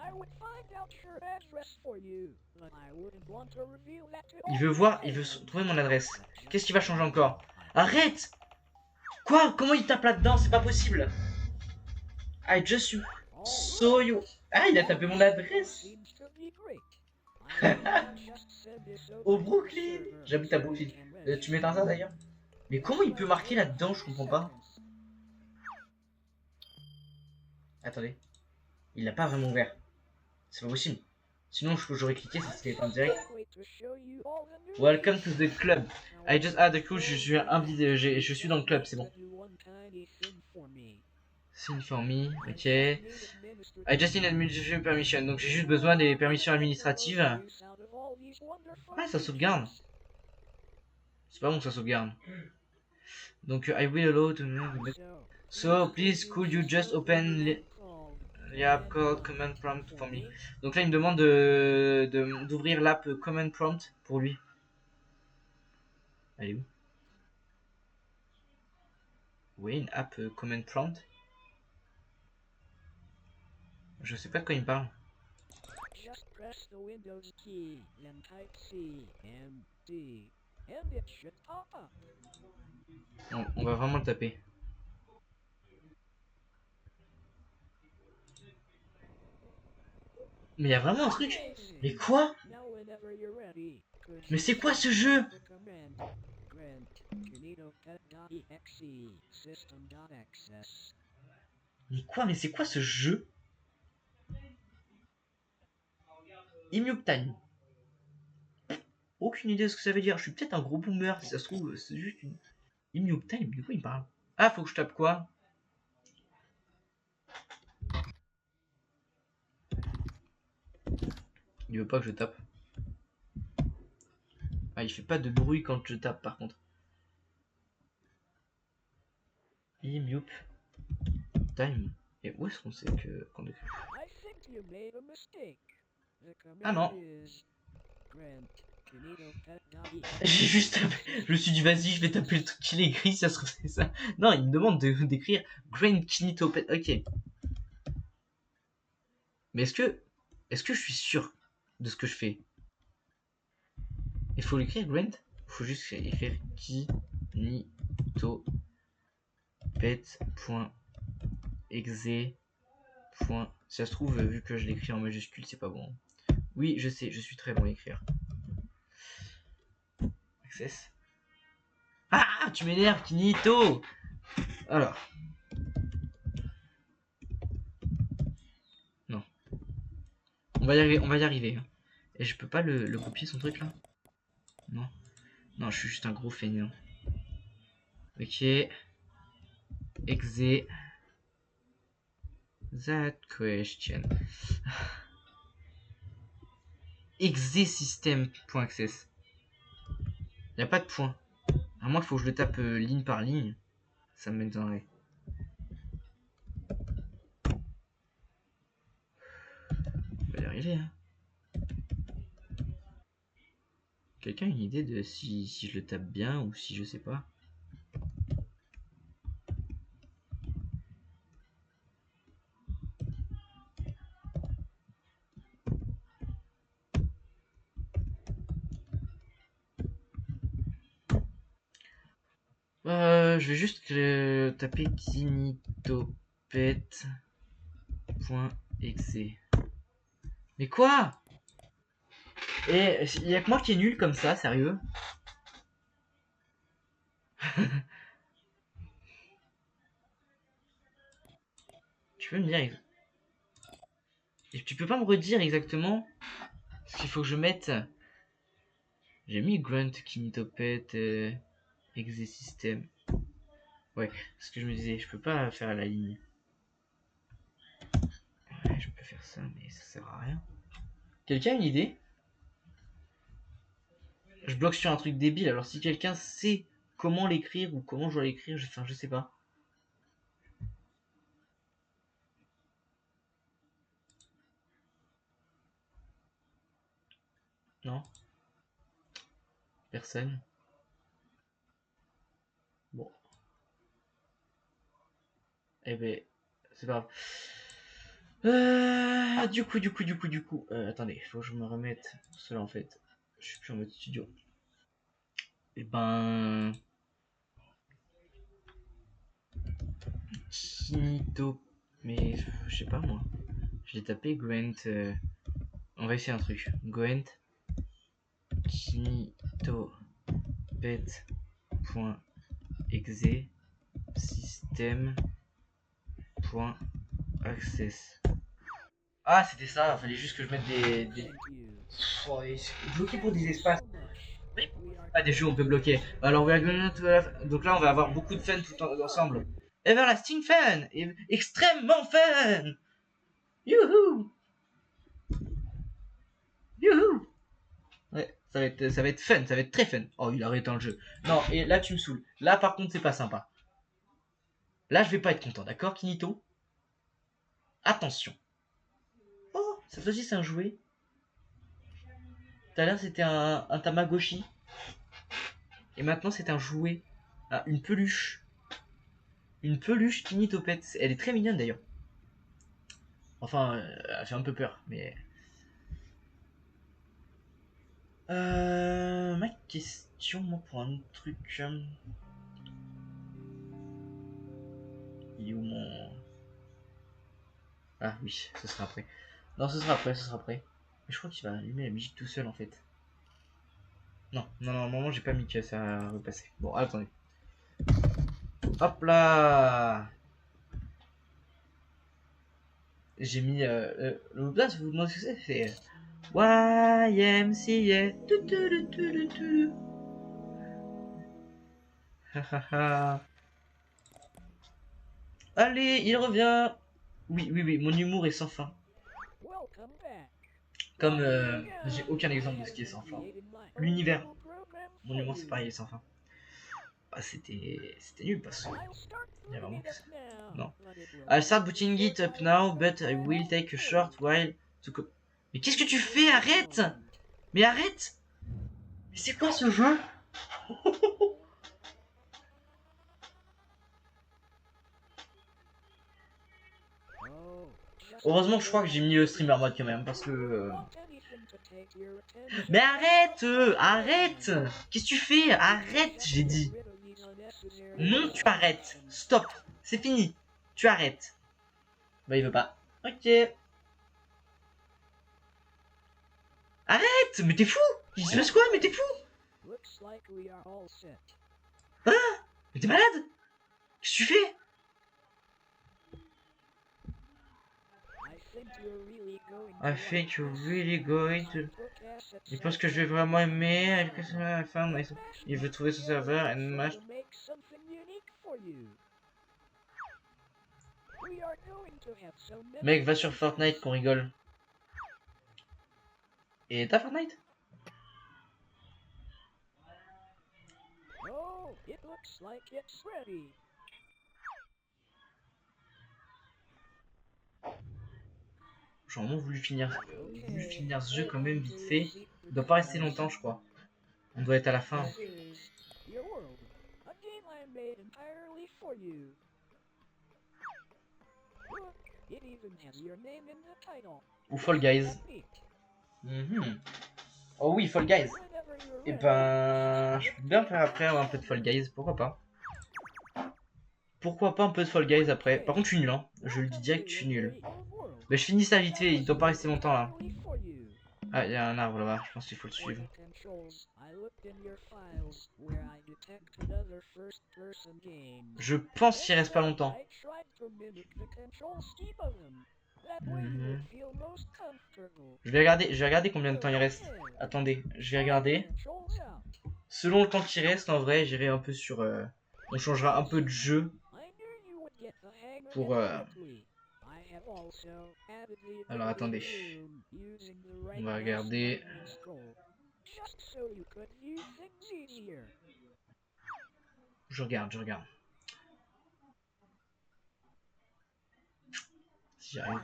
il veut trouver mon adresse. Qu'est-ce qui va changer encore? Arrête! Quoi? Comment il tape là-dedans? C'est pas possible. I just saw you. Ah, il a tapé mon adresse. Au Brooklyn. J'habite à Brooklyn. Tu m'éteins ça d'ailleurs? Mais comment il peut marquer là-dedans? Je comprends pas. Attendez. Il l'a pas vraiment ouvert. C'est pas possible. Sinon, j'aurais cliqué, c'était en direct. Welcome to the club. I just had a clue, je suis dans le club, c'est bon. Sign for me, ok. I just need administration permission. Donc j'ai juste besoin des permissions administratives. Ah, ça sauvegarde. C'est pas bon que ça sauvegarde. Donc I will allow to... So please could you just open the app called command prompt for me. Donc là il me demande d'ouvrir l'app command prompt pour lui. Elle est où? Oui, une app command prompt. Je sais pas de quoi il me parle. On va vraiment le taper. Mais il y a vraiment un truc. Mais quoi? Now whenever you're ready, Mais c'est quoi ce jeu? Mais quoi? Mais c'est quoi ce jeu? Immute Time. Aucune idée de ce que ça veut dire. Je suis peut-être un gros boomer, si ça se trouve, c'est juste une. Immute Time, de quoi il parle? Ah, faut que je tape quoi? Il veut pas que je tape. Ah, il fait pas de bruit quand je tape par contre. Immute Time. Et où est-ce qu'on sait que qu'on écrit? Ah non. J'ai juste tapé. Je me suis dit vas-y, je vais taper le truc qu'il écrit, ça se trouve c'est ça. Non, il me demande d'écrire Grand Kinito Pet. Ok. Mais est-ce que je suis sûr de ce que je fais? Il faut l'écrire Grand. Il faut juste écrire Kinito Pet.exe. Si ça se trouve, vu que je l'écris en majuscule, c'est pas bon. Oui, je sais, je suis très bon à écrire. Access. Ah, tu m'énerves, Kinito. Alors. Non. On va y arriver. Hein. Et je peux pas le copier son truc là? Non. Non, je suis juste un gros feignant. Ok. Exe. That question. Exesystem.access. Il n'y a pas de point. À moins qu'il faut que je le tape ligne par ligne. Ça m'étonnerait. On va y arriver. Hein. Quelqu'un a une idée de si je le tape bien ou si je sais pas? Je vais juste taper kinitopet.exe. Mais quoi? Et il y a que moi qui est nul comme ça, sérieux? Tu peux me dire et tu peux pas me redire exactement ce qu'il faut que je mette? J'ai mis grunt, kinitopet, exesystem. Ouais, ce que je me disais, je peux pas faire à la ligne. Ouais, je peux faire ça, mais ça sert à rien. Quelqu'un a une idée? Je bloque sur un truc débile, alors si quelqu'un sait comment l'écrire ou comment je dois l'écrire, enfin, je sais pas. Non? Personne? Bon. Eh ben, c'est pas grave. Du coup. Attendez, faut que je me remette cela en fait. Je suis plus en mode studio. Et ben. Kinito. Mais je sais pas moi. Je l'ai tapé Gwent. On va essayer un truc. Gwent. Kinito. Pet.exe. System.access. Ah, c'était ça. Fallait juste que je mette des... Oh, bloqué pour des espaces. Oui. Ah, des jeux on peut bloquer. Alors, donc là, on va avoir beaucoup de fun tout ensemble. Everlasting fun! Extrêmement fun! Youhou! Youhou! Ouais, ça va être fun, ça va être très fun. Oh, il a arrêté le jeu. Non, et là, tu me saoules. Là, par contre, c'est pas sympa. Là, je vais pas être content, d'accord, Kinito? Attention. Oh, cette fois-ci, c'est un jouet. Tout à l'heure, c'était un Tamagotchi. Et maintenant, c'est un jouet. Ah, une peluche. Une peluche Kinitopette. Elle est très mignonne d'ailleurs. Enfin, elle fait un peu peur, mais. Ma question, moi, pour un autre truc. Il est où mon... Ah oui, ce sera après. Non, ce sera après, ce sera après. Mais je crois qu'il va allumer la musique tout seul en fait. Non, non, non, normalement j'ai pas mis que ça a repassé. Bon, attendez. Hop là. J'ai mis le place, vous vous demandez ce que c'est? C'est YMCA. Allez, il revient. Oui, oui, oui, mon humour est sans fin. Welcome back. Comme j'ai aucun exemple de ce qui est sans fin. L'univers, mon humour c'est pareil, il est sans fin. Bah, c'était nul parce que il y a vraiment que ça. Non. I'll start booting it up now, but I will take a short while to co... Mais qu'est-ce que tu fais? Arrête! Mais arrête! Mais c'est quoi ce jeu? Heureusement que je crois que j'ai mis le streamer mode quand même parce que... Mais arrête! Arrête! Qu'est-ce que tu fais? Arrête, j'ai dit. Non, tu arrêtes. Stop. C'est fini. Tu arrêtes. Bah, il veut pas. Ok. Arrête! Mais t'es fou! Il se passe quoi? Mais t'es fou! Hein? Mais t'es malade? Qu'est-ce que tu fais? I think you're really going to... Il pense que je vais vraiment aimer. Il veut trouver son serveur et match. Mec, va sur Fortnite qu'on rigole. Et t'as Fortnite? Oh, it looks like it's ready. J'ai vraiment voulu finir ce jeu quand même vite fait. Il doit pas rester longtemps, je crois. On doit être à la fin. Your world, a game I made entirely for you. Look, it even has your name in the title. Ou Fall Guys. Oh oui, Fall Guys. Et ben, je peux bien faire après un peu de Fall Guys, pourquoi pas. Pourquoi pas un peu de Fall Guys après. Par contre, je suis nul, hein. Je le dis direct, je suis nul. Mais je finis ça vite fait, il doit pas rester longtemps là. Ah, il y a un arbre là-bas, je pense qu'il faut le suivre. Je pense qu'il reste pas longtemps. Je vais regarder combien de temps il reste. Attendez, je vais regarder. Selon le temps qui reste, en vrai, j'irai un peu sur... on changera un peu de jeu. Pour... Alors attendez. On va regarder. Je regarde. Si j'arrive.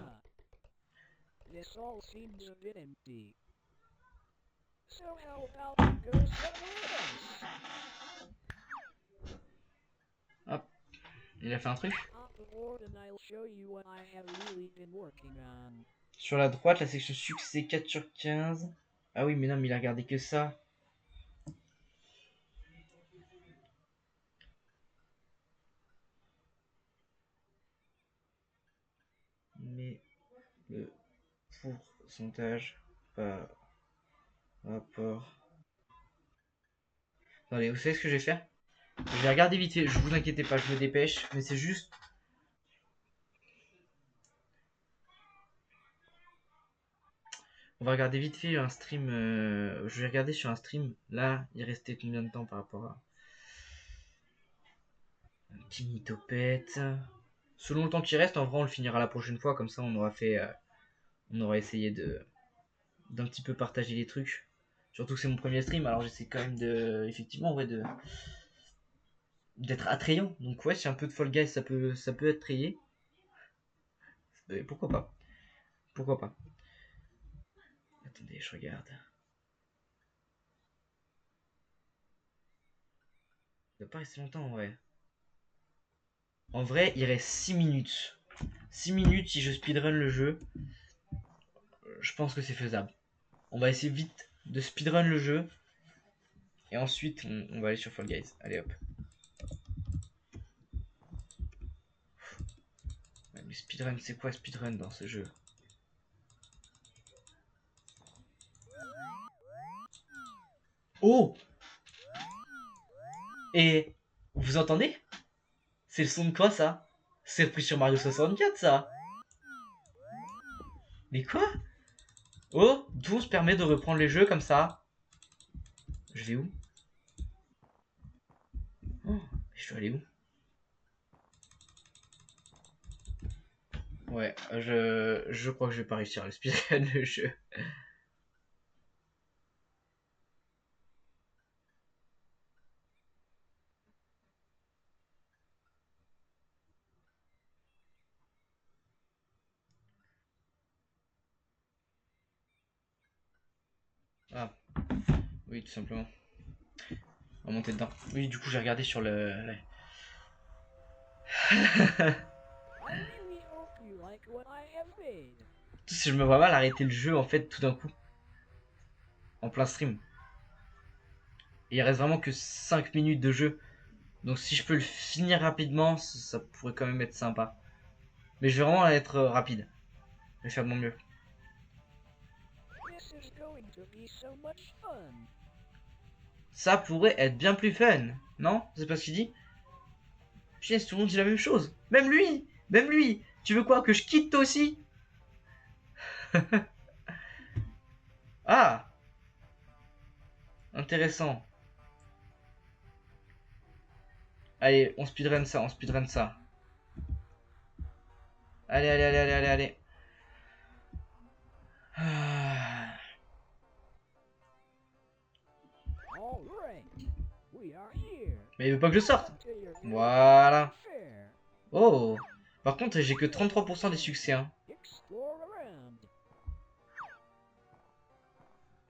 Hop. Il a fait un truc. Sur la droite, la section succès 4 sur 15. Ah oui, mais non, mais il a regardé que ça. Mais le pourcentage par rapport... Attendez, vous savez ce que je vais faire? Je vais regarder vite fait, je vous inquiétez pas, je me dépêche, mais c'est juste... On va regarder vite fait un stream, je vais regarder sur un stream, là, il restait combien de temps par rapport à... Un petit mythopète... Selon le temps qui reste, en vrai on le finira la prochaine fois, comme ça on aura fait... on aura essayé d'un petit peu partager les trucs. Surtout que c'est mon premier stream, alors j'essaie quand même de... Effectivement, ouais, d'être attrayant. Donc ouais, si un peu de Fall Guys ça peut être trayé. Pourquoi pas. Pourquoi pas. Attendez, je regarde. Il doit pas rester longtemps en vrai. En vrai, il reste 6 minutes. 6 minutes si je speedrun le jeu. Je pense que c'est faisable. On va essayer vite de speedrun le jeu. Et ensuite, on va aller sur Fall Guys. Allez hop. Mais speedrun, c'est quoi speedrun dans ce jeu? Oh! Et vous entendez? C'est le son de quoi ça? C'est repris sur Mario 64 ça? Mais quoi? Oh, d'où on se permet de reprendre les jeux comme ça? Je vais où? Oh, je dois aller où? Ouais, je crois que je vais pas réussir à le speedrun le jeu. Ah, oui, tout simplement. On va monter dedans. Oui, du coup, j'ai regardé sur le... I really hope you like what I have made. Si je me vois mal arrêter le jeu, en fait, tout d'un coup. En plein stream. Et il reste vraiment que 5 minutes de jeu. Donc si je peux le finir rapidement, ça pourrait quand même être sympa. Mais je vais vraiment être rapide. Je vais faire de mon mieux. This is going to be so much fun. Ça pourrait être bien plus fun. Non? C'est pas ce qu'il dit? Putain, tout le monde dit la même chose. Même lui! Même lui! Tu veux quoi? Que je quitte toi aussi? Ah! Intéressant. Allez, on speedrun ça, on speedrun ça. Allez, allez, allez, allez, allez, allez. Ah. All right, we are here. Mais il veut pas que je sorte. Up to your Voilà. fair. Oh! Par contre, j'ai que 33% des succès. Hein. Explore around.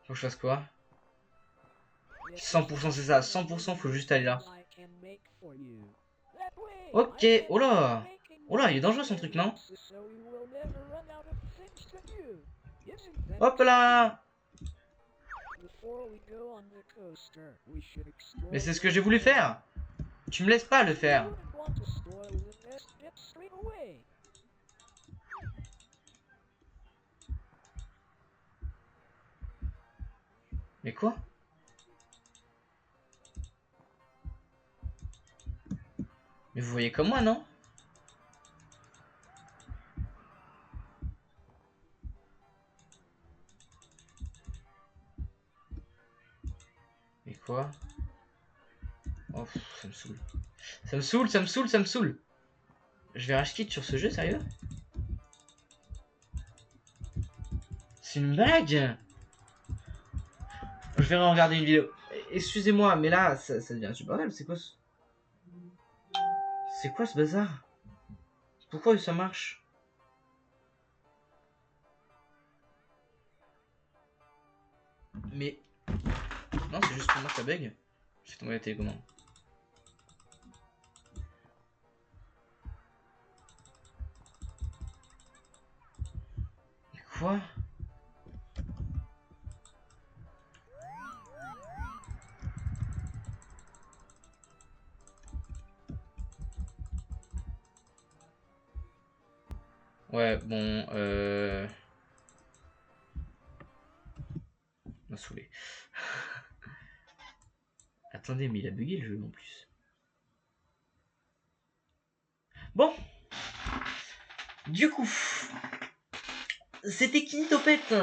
Faut que je fasse quoi? 100% c'est ça, 100% faut juste aller là. Ok, oh là! Oh là, il est dangereux son truc, non? Hop là! Mais c'est ce que j'ai voulu faire! Tu me laisses pas le faire! Mais quoi? Mais vous voyez comme moi, non? Mais quoi? Oh, ça me saoule. Ça me saoule, ça me saoule, ça me saoule. Je vais rage quitte sur ce jeu, sérieux? C'est une blague? Je vais regarder une vidéo. Excusez-moi, mais là, ça devient insupportable. C'est quoi ce... C'est quoi ce bazar? Pourquoi ça marche? Mais... Non, c'est juste pour moi que ça bug. Je vais tomber la télécommande. Mais quoi? Ouais, bon, m'a saoulé. Attendez, mais il a bugué le jeu en plus. Bon. Du coup. C'était qui Topette?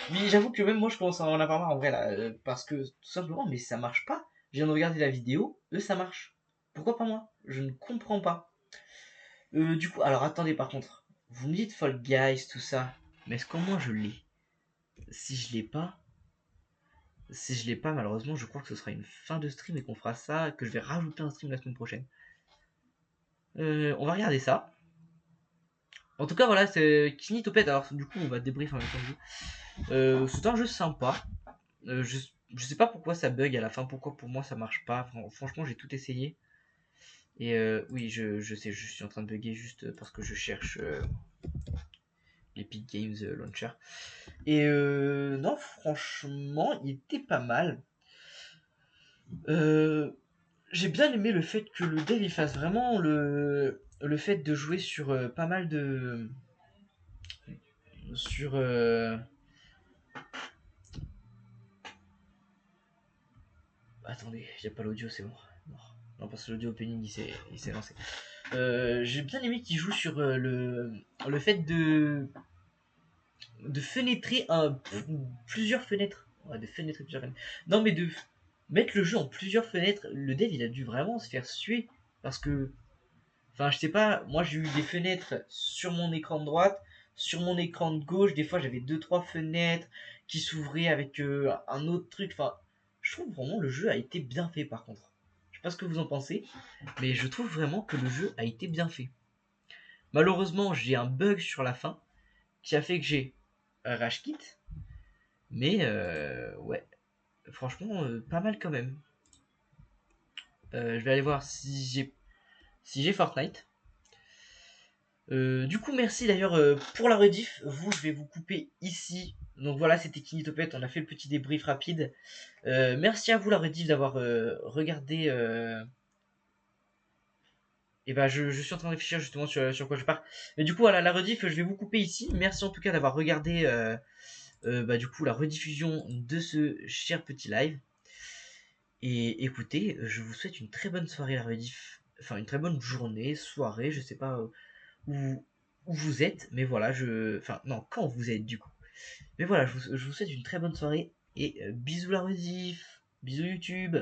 Mais j'avoue que même moi je commence à en avoir marre en vrai là. Parce que tout simplement, mais ça marche pas. Je viens de regarder la vidéo, eux ça marche. Pourquoi pas moi? Je ne comprends pas. Du coup, alors attendez par contre. Vous me dites Fall Guys, tout ça. Mais est-ce qu'au moins je l'ai? Si je l'ai pas, malheureusement, je crois que ce sera une fin de stream et qu'on fera ça, que je vais rajouter un stream la semaine prochaine. On va regarder ça. En tout cas, voilà, c'est Kini Topette. Alors, du coup, on va débrief en même temps. C'est un jeu sympa. Je sais pas pourquoi ça bug à la fin, pourquoi pour moi ça marche pas. Franchement, j'ai tout essayé. Et oui, je sais, je suis en train de bugger juste parce que je cherche l'Epic Games Launcher. Et non, franchement, il était pas mal. J'ai bien aimé le fait que le dev il fasse vraiment le fait de jouer sur pas mal de... Sur... Attendez, j'ai pas l'audio, c'est bon. Non. Non, parce que l'audio opening il s'est lancé. J'ai bien aimé qu'il joue sur le fait de fenêtrer plusieurs fenêtres. Ouais, de fenêtrer plusieurs fenêtres. Non, mais de mettre le jeu en plusieurs fenêtres. Le dev, il a dû vraiment se faire suer. Parce que, enfin, je sais pas, moi j'ai eu des fenêtres sur mon écran de droite, sur mon écran de gauche. Des fois, j'avais 2-3 fenêtres qui s'ouvraient avec un autre truc. Enfin, je trouve vraiment le jeu a été bien fait par contre. Je sais pas ce que vous en pensez, mais je trouve vraiment que le jeu a été bien fait. Malheureusement, j'ai un bug sur la fin qui a fait que j'ai un rage quit, mais ouais, franchement, pas mal quand même. Je vais aller voir si j'ai Fortnite. Du coup, merci d'ailleurs pour la rediff. Vous, je vais vous couper ici. Donc voilà, c'était Kinitopet. On a fait le petit débrief rapide. Merci à vous, la rediff, d'avoir regardé. Et ben, je suis en train de réfléchir justement sur quoi je pars. Mais du coup, voilà, la rediff, je vais vous couper ici. Merci en tout cas d'avoir regardé bah, du coup la rediffusion de ce cher petit live. Et écoutez, je vous souhaite une très bonne soirée, la rediff. Enfin, une très bonne journée, soirée, je sais pas où vous êtes, mais voilà, enfin, non, quand vous êtes du coup. Mais voilà, je vous souhaite une très bonne soirée et bisous la rediff, bisous YouTube.